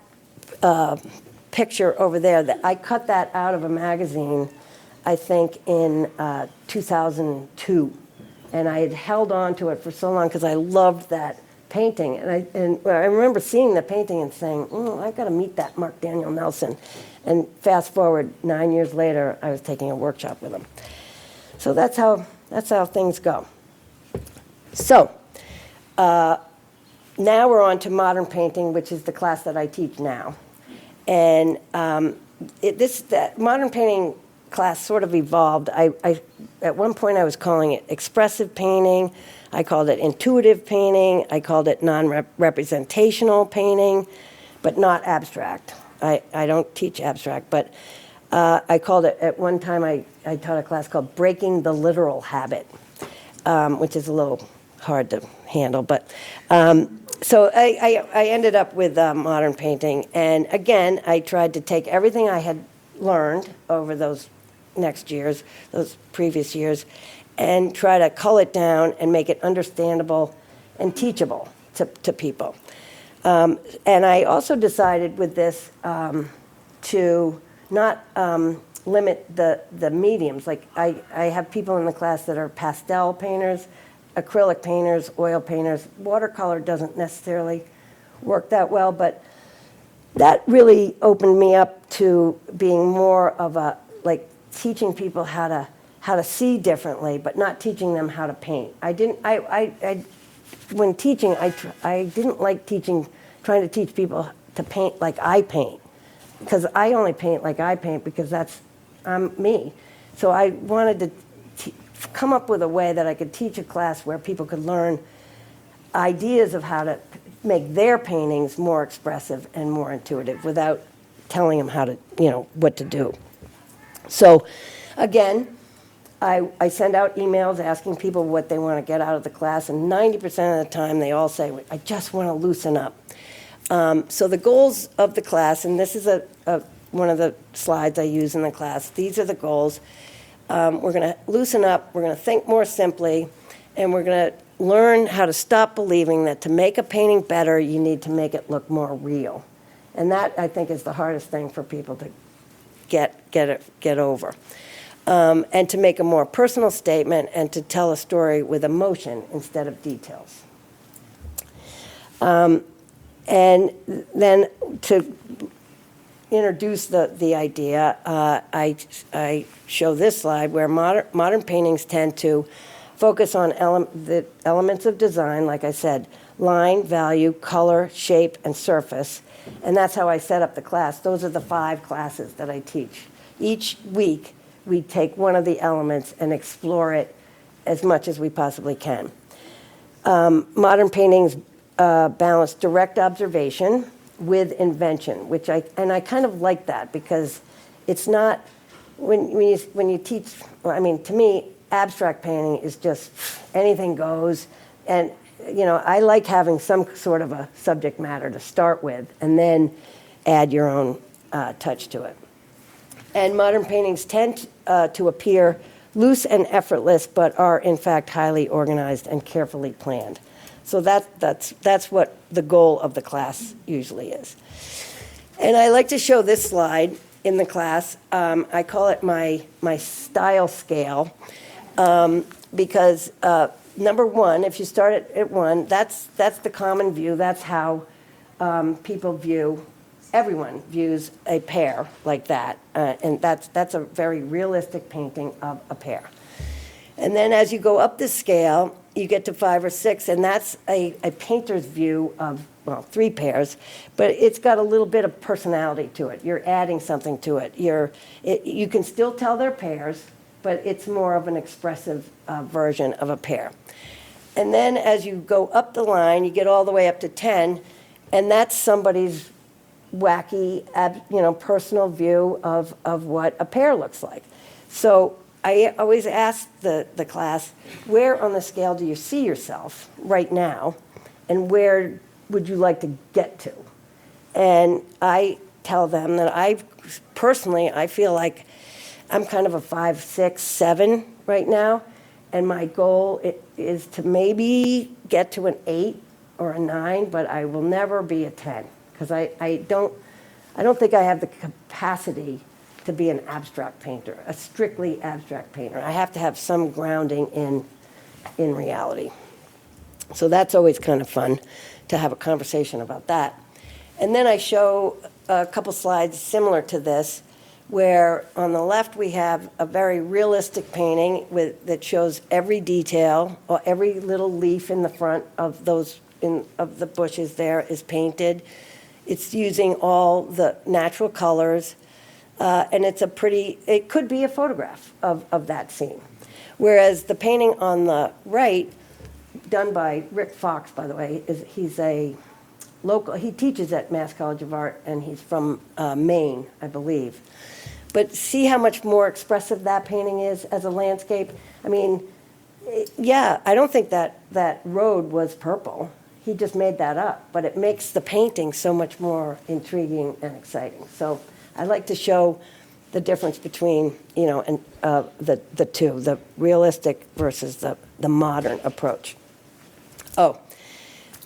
Speaker 2: picture over there, I cut that out of a magazine, I think, in 2002. And I had held on to it for so long because I loved that painting. And I remember seeing the painting and saying, I got to meet that Mark Daniel Nelson. And fast forward 9 years later, I was taking a workshop with him. So that's how things go. So now we're on to modern painting, which is the class that I teach now. And that modern painting class sort of evolved. At one point I was calling it expressive painting. I called it intuitive painting. I called it non-representational painting, but not abstract. I don't teach abstract, but I called it, at one time I taught a class called Breaking the Literal Habit, which is a little hard to handle. But so I ended up with modern painting. And again, I tried to take everything I had learned over those previous years, and try to cull it down and make it understandable and teachable to people. And I also decided with this to not limit the mediums. Like I have people in the class that are pastel painters. acrylic painters, oil painters. Watercolor doesn't necessarily work that well, but that really opened me up to being more of a, like, teaching people how to see differently, but not teaching them how to paint. When teaching, I didn't like trying to teach people to paint like I paint, because I only paint like I paint because I'm me. So I wanted to come up with a way that I could teach a class where people could learn ideas of how to make their paintings more expressive and more intuitive without telling them how to, what to do. So again, I send out emails asking people what they want to get out of the class, and 90% of the time they all say, I just want to loosen up. So the goals of the class, and this is one of the slides I use in the class, these are the goals. We're going to loosen up, we're going to think more simply, and we're going to learn how to stop believing that to make a painting better, you need to make it look more real. And that, I think, is the hardest thing for people to get over. And to make a more personal statement and to tell a story with emotion instead of details. And then to introduce the idea, I show this slide where modern paintings tend to focus on the elements of design, like I said, line, value, color, shape, and surface. And that's how I set up the class. Those are the 5 classes that I teach. Each week, we take one of the elements and explore it as much as we possibly can. Modern paintings balance direct observation with invention, which I kind of like that, because it's not, when you teach, to me, abstract painting is just anything goes, and I like having some sort of a subject matter to start with and then add your own touch to it. And modern paintings tend to appear loose and effortless, but are in fact highly organized and carefully planned. So that's what the goal of the class usually is. And I like to show this slide in the class. I call it my style scale, because number 1, if you start at 1, that's the common view. That's how everyone views a pear like that. And that's a very realistic painting of a pear. And then as you go up the scale, you get to 5 or 6, and that's a painter's view of, 3 pears, but it's got a little bit of personality to it. You're adding something to it. You can still tell they're pears, but it's more of an expressive version of a pear. And then as you go up the line, you get all the way up to 10, and that's somebody's wacky, personal view of what a pear looks like. So I always ask the class, where on the scale do you see yourself right now, and where would you like to get to? And I tell them that I feel like I'm kind of a 5, 6, 7 right now, and my goal is to maybe get to an 8 or a 9, but I will never be a 10, because I don't think I have the capacity to be an abstract painter, a strictly abstract painter. I have to have some grounding in reality. So that's always kind of fun to have a conversation about that. And then I show a couple slides similar to this, where on the left we have a very realistic painting that shows every detail, or every little leaf in the front of of the bushes there is painted. It's using all the natural colors. And it could be a photograph of that scene. Whereas the painting on the right, done by Rick Fox, by the way, he's a local, he teaches at Mass College of Art, and he's from Maine, I believe. But see how much more expressive that painting is as a landscape? I don't think that road was purple. He just made that up, but it makes the painting so much more intriguing and exciting. So I like to show the difference between, the two, the realistic versus the modern approach. Oh,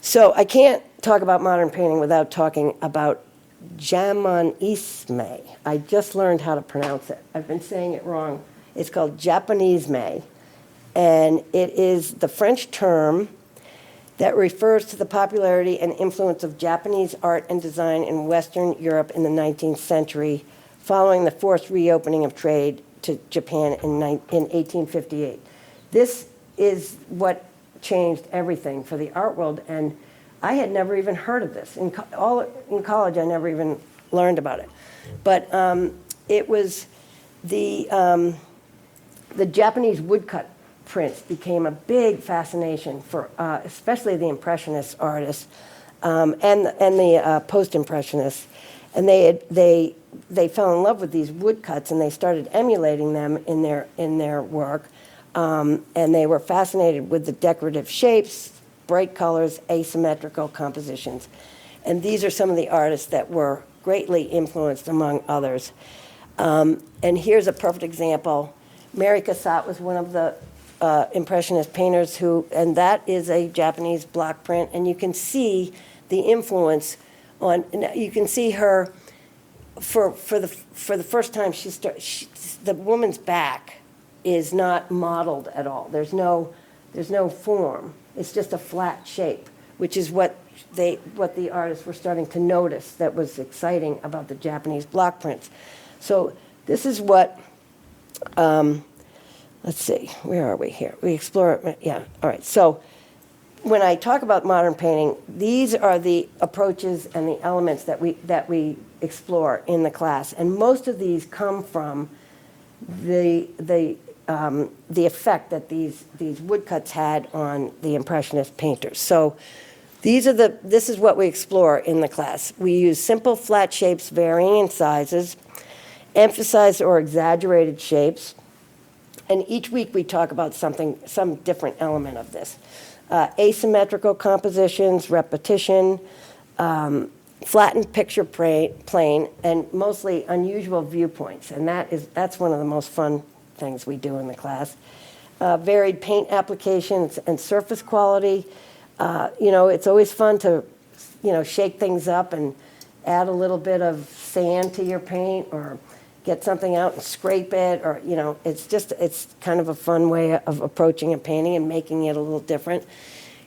Speaker 2: so I can't talk about modern painting without talking about Japonisme. I just learned how to pronounce it. I've been saying it wrong. It's called Japonisme. and it is the French term that refers to the popularity and influence of Japanese art and design in Western Europe in the 19th century, following the forced reopening of trade to Japan in 1858. This is what changed everything for the art world, and I had never even heard of this. In college, I never even learned about it. But it was the Japanese woodcut prints became a big fascination for especially the Impressionist artists and the Post-Impressionists. And they fell in love with these woodcuts, and they started emulating them in their work. And they were fascinated with the decorative shapes, bright colors, asymmetrical compositions. And these are some of the artists that were greatly influenced, among others. And here's a perfect example. Mary Cassatt was one of the Impressionist painters and that is a Japanese block print, and you can see the influence on, you can see her, for the first time, the woman's back is not modeled at all. There's no form. It's just a flat shape, which is what the artists were starting to notice that was exciting about the Japanese block prints. So this is what, let's see, where are we here? We explore it, yeah, all right. So when I talk about modern painting, these are the approaches and the elements that we explore in the class. And most of these come from the effect that these woodcuts had on the Impressionist painters. So this is what we explore in the class. We use simple flat shapes varying in sizes, emphasized or exaggerated shapes, and each week we talk about some different element of this. Asymmetrical compositions, repetition, flattened picture plane, and mostly unusual viewpoints. And that's one of the most fun things we do in the class. Varied paint applications and surface quality. It's always fun to, shake things up and add a little bit of sand to your paint, or get something out and scrape it, or, it's kind of a fun way of approaching a painting and making it a little different.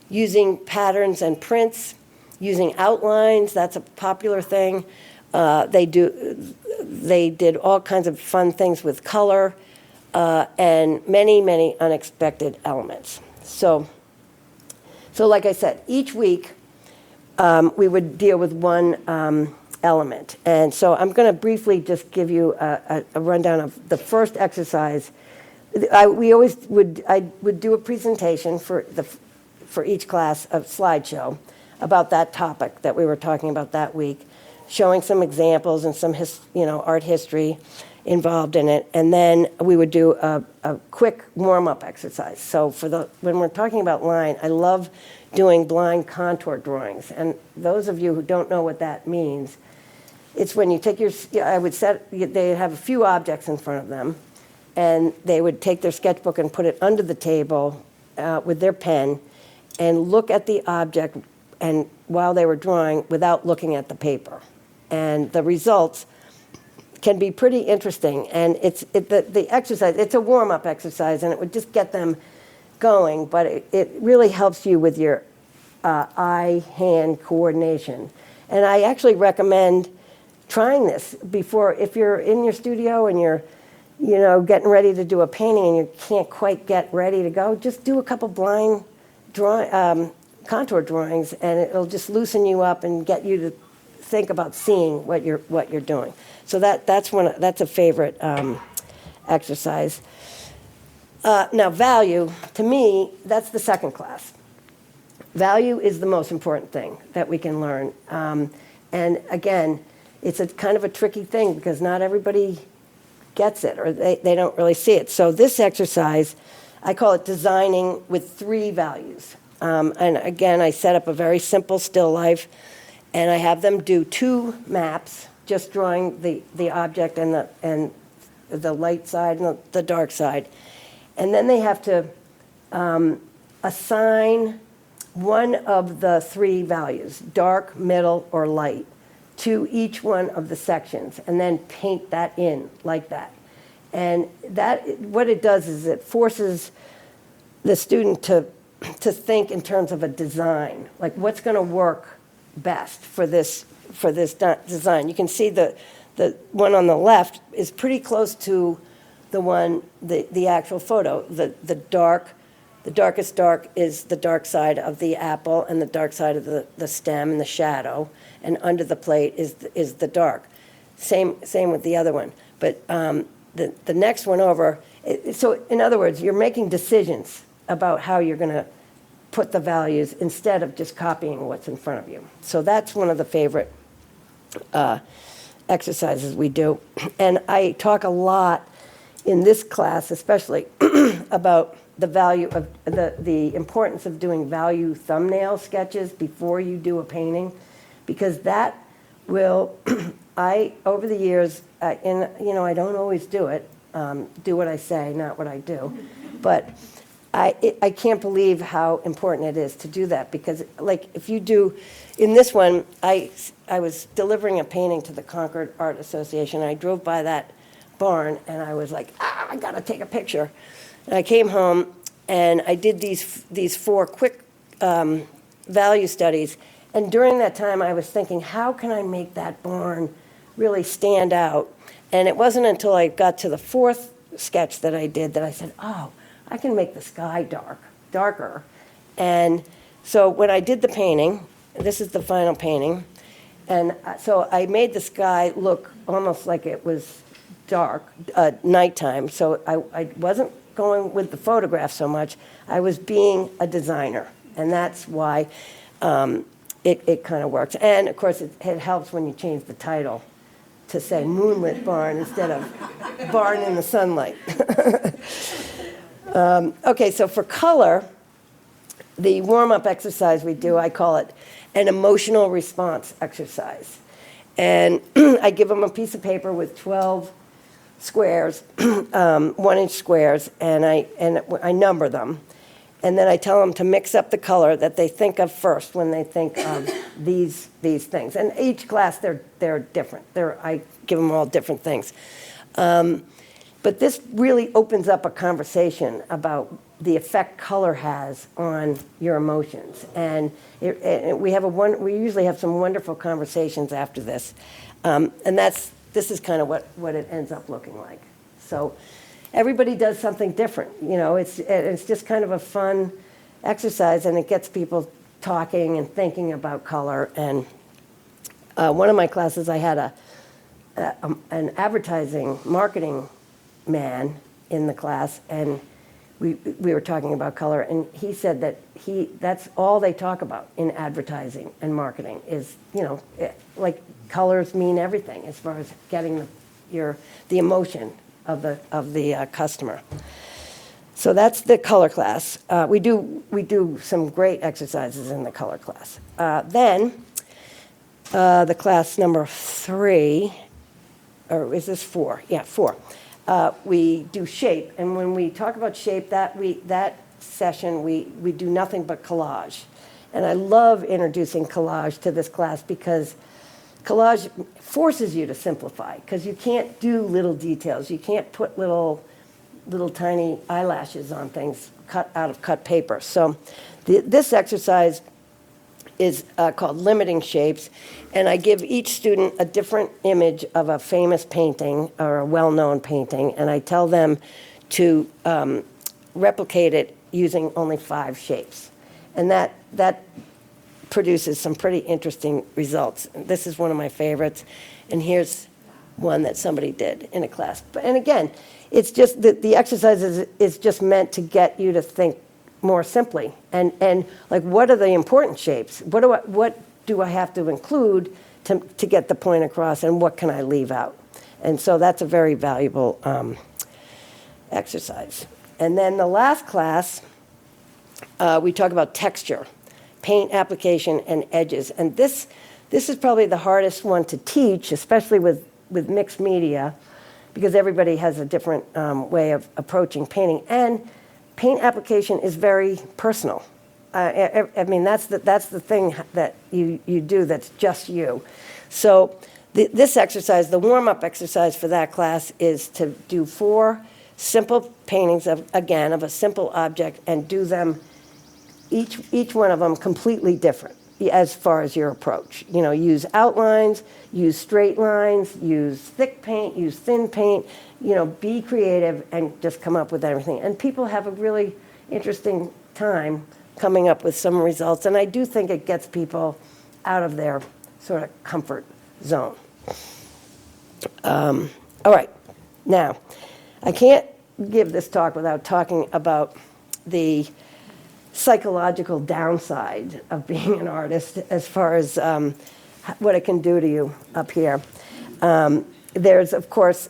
Speaker 2: Using patterns and prints, using outlines, that's a popular thing. They did all kinds of fun things with color, and many, many unexpected elements. So like I said, each week we would deal with one element. And so I'm going to briefly just give you a rundown of the first exercise. I would do a presentation for each class, a slideshow about that topic that we were talking about that week, showing some examples and some art history involved in it. And then we would do a quick warm-up exercise. So when we're talking about line, I love doing blind contour drawings. And those of you who don't know what that means, it's when you take they have a few objects in front of them, and they would take their sketchbook and put it under the table with their pen and look at the object and while they were drawing without looking at the paper. And the results can be pretty interesting. And the exercise, it's a warm-up exercise, and it would just get them going, but it really helps you with your eye-hand coordination. And I actually recommend trying this before, if you're in your studio and you're getting ready to do a painting and you can't quite get ready to go, just do a couple blind contour drawings, and it'll just loosen you up and get you to think about seeing what you're doing. So that's a favorite exercise. Now, value, to me, that's the second class. Value is the most important thing that we can learn. And again, it's a kind of a tricky thing because not everybody gets it, or they don't really see it. So this exercise, I call it designing with 3 values. And again, I set up a very simple still life, and I have them do 2 maps, just drawing the object and the light side and the dark side. And then they have to assign one of the 3 values, dark, middle, or light, to each one of the sections, and then paint that in like that. And what it does is it forces the student to think in terms of a design, like what's going to work best for this design. You can see the one on the left is pretty close to the one, the actual photo. The darkest dark is the dark side of the apple and the dark side of the stem and the shadow, and under the plate is the dark. Same with the other one. But the next one over, so in other words, you're making decisions about how you're going to put the values instead of just copying what's in front of you. So that's one of the favorite exercises we do. And I talk a lot in this class, especially about the value of the importance of doing value thumbnail sketches before you do a painting, because that will, over the years, I don't always do it, do what I say, not what I do, but I can't believe how important it is to do that, because like if you do, in this one, I was delivering a painting to the Concord Art Association, and I drove by that barn, and I was like, I gotta take a picture. And I came home, and I did these 4 quick value studies, and during that time, I was thinking, how can I make that barn really stand out? And it wasn't until I got to the 4th sketch that I did that I said, oh, I can make the sky darker. And so when I did the painting, this is the final painting, and so I made the sky look almost like it was dark, nighttime. So I wasn't going with the photograph so much. I was being a designer, and that's why it kind of works. And of course, it helps when you change the title to say Moonlit Barn instead of Barn in the Sunlight. Okay, so for color, the warm-up exercise we do, I call it an emotional response exercise. And I give them a piece of paper with 12 squares, 1-inch squares, and I number them. And then I tell them to mix up the color that they think of first when they think of these things. And each class, they're different. I give them all different things. But this really opens up a conversation about the effect color has on your emotions. And we usually have some wonderful conversations after this. And this is kind of what it ends up looking like. So everybody does something different. It's just kind of a fun exercise, and it gets people talking and thinking about color. And one of my classes, I had an advertising marketing man in the class, and we were talking about color, and he said that that's all they talk about in advertising and marketing is, like colors mean everything as far as getting the emotion of the customer. So that's the color class. We do some great exercises in the color class. Then the class number 3, or is this 4? Yeah, 4. We do shape, and when we talk about shape, that session we do nothing but collage. And I love introducing collage to this class because collage forces you to simplify, because you can't do little details. You can't put little tiny eyelashes on things cut out of cut paper. So this exercise is called limiting shapes, and I give each student a different image of a famous painting or a well-known painting, and I tell them to replicate it using only 5 shapes. And that produces some pretty interesting results. This is one of my favorites, and here's one that somebody did in a class. And again, it's just the exercise is just meant to get you to think more simply, and like, what are the important shapes? What do I have to include to get the point across, and what can I leave out? And so that's a very valuable exercise. And then the last class, we talk about texture, paint application, and edges. And this is probably the hardest one to teach, especially with mixed media, because everybody has a different way of approaching painting. And paint application is very personal. I mean, that's the thing that you do that's just you. So this exercise, the warm-up exercise for that class, is to do 4 simple paintings of a simple object and do them, each one of them completely different as far as your approach. You know, use outlines, use straight lines, use thick paint, use thin paint, you know, be creative and just come up with everything. And people have a really interesting time coming up with some results. And I do think it gets people out of their sort of comfort zone. All right, now, I can't give this talk without talking about the psychological downside of being an artist as far as what it can do to you up here. There's, of course,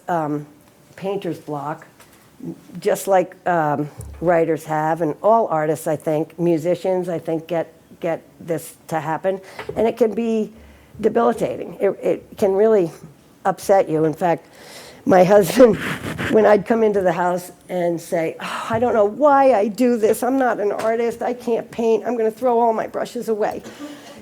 Speaker 2: painter's block, just like writers have, and all artists, I think, musicians, I think, get this to happen. And it can be debilitating. It can really upset you. In fact, my husband, when I'd come into the house and say, oh, I don't know why I do this. I'm not an artist. I can't paint. I'm going to throw all my brushes away.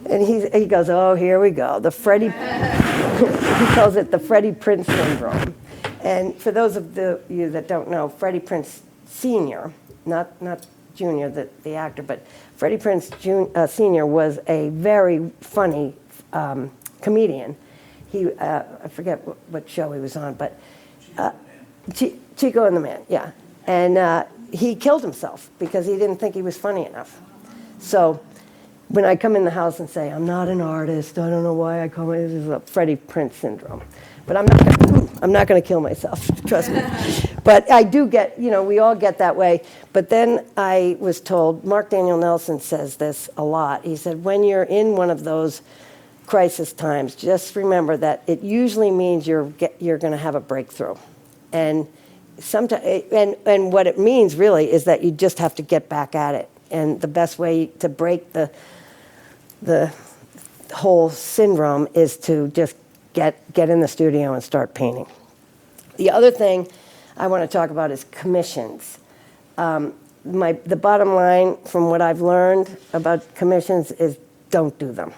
Speaker 2: And he goes, oh, here we go. The Freddie, he calls it the Freddie Prinze syndrome. And for those of you that don't know, Freddie Prinze Sr., not Jr., the actor, but Freddie Prinze Sr. was a very funny comedian. He, I forget what show he was on, but Chico and the Man, yeah. And he killed himself because he didn't think he was funny enough. So when I come in the house and say, I'm not an artist, I don't know why I call it, this is a Freddie Prinze syndrome. But I'm not going to kill myself, trust me. But I do get, you know, we all get that way. But then I was told, Mark Daniel Nelson says this a lot. He said, when you're in one of those crisis times, just remember that it usually means you're going to have a breakthrough. And sometimes, and what it means really is that you just have to get back at it. And the best way to break the whole syndrome is to just get in the studio and start painting. The other thing I want to talk about is commissions. The bottom line from what I've learned about commissions is don't do them.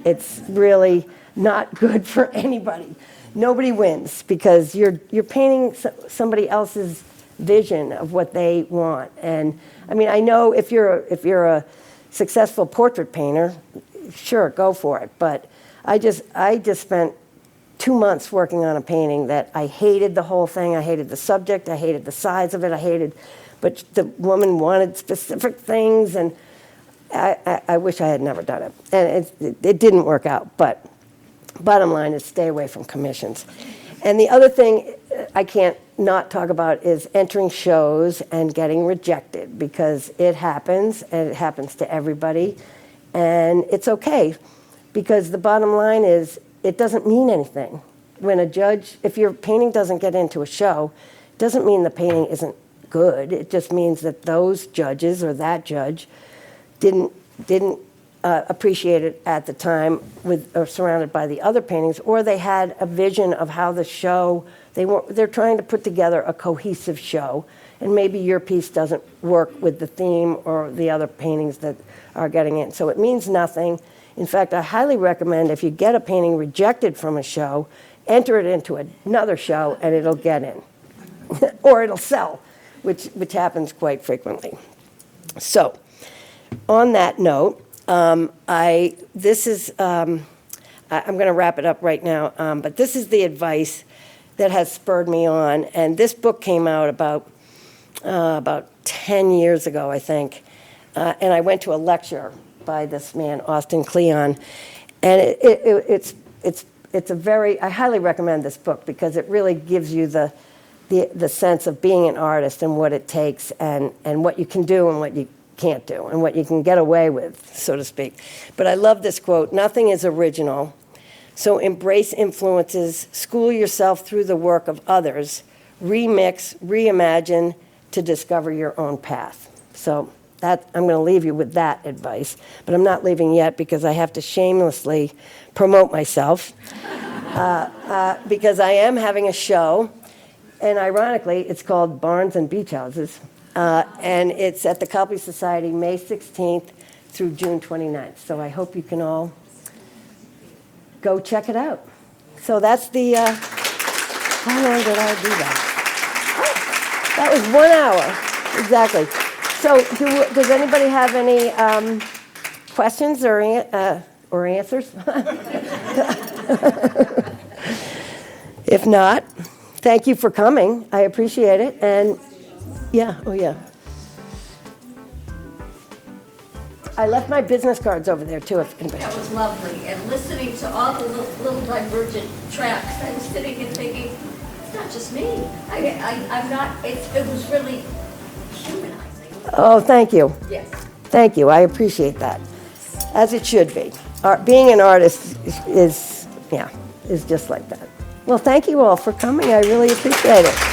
Speaker 2: It's really not good for anybody. Nobody wins because you're painting somebody else's vision of what they want. And I mean, I know if you're a successful portrait painter, sure, go for it. But I just spent 2 months working on a painting that I hated the whole thing. I hated the subject. I hated the size of it. But the woman wanted specific things, and I wish I had never done it. And it didn't work out. But bottom line is stay away from commissions. And the other thing I can't not talk about is entering shows and getting rejected, because it happens, and it happens to everybody. And it's okay, because the bottom line is it doesn't mean anything. When a judge, if your painting doesn't get into a show, it doesn't mean the painting isn't good. It just means that those judges or that judge didn't appreciate it at the time or surrounded by the other paintings, or they had a vision of how the show, they're trying to put together a cohesive show, and maybe your piece doesn't work with the theme or the other paintings that are getting in. So it means nothing. In fact, I highly recommend if you get a painting rejected from a show, enter it into another show and it'll get in. Or it'll sell, which happens quite frequently. So, on that note, I'm going to wrap it up right now, but this is the advice that has spurred me on. And this book came out about 10 years ago, I think. And I went to a lecture by this man, Austin Kleon. And it's a very, I highly recommend this book because it really gives you the sense of being an artist and what it takes and what you can do and what you can't do and what you can get away with, so to speak. But I love this quote: nothing is original, so embrace influences, school yourself through the work of others, remix, reimagine to discover your own path. So that, I'm going to leave you with that advice, but I'm not leaving yet because I have to shamelessly promote myself because I am having a show, and ironically, it's called Barns and Beach Houses, and it's at the Copley Society May 16th through June 29th. So I hope you can all go check it out. So that's the, how long did I do that? Oh, That was 1 hour, exactly. So does anybody have any questions or answers? If not, thank you for coming. I appreciate it. And yeah, oh yeah. I left my business cards over there too. If anybody.
Speaker 3: That was lovely. And listening to all the little divergent tracks, I was sitting and thinking, it's not just me. I'm not, it was really humanizing.
Speaker 2: Oh, thank you.
Speaker 3: Yes.
Speaker 2: Thank you. I appreciate that. As it should be. Being an artist is just like that. Well, thank you all for coming. I really appreciate it.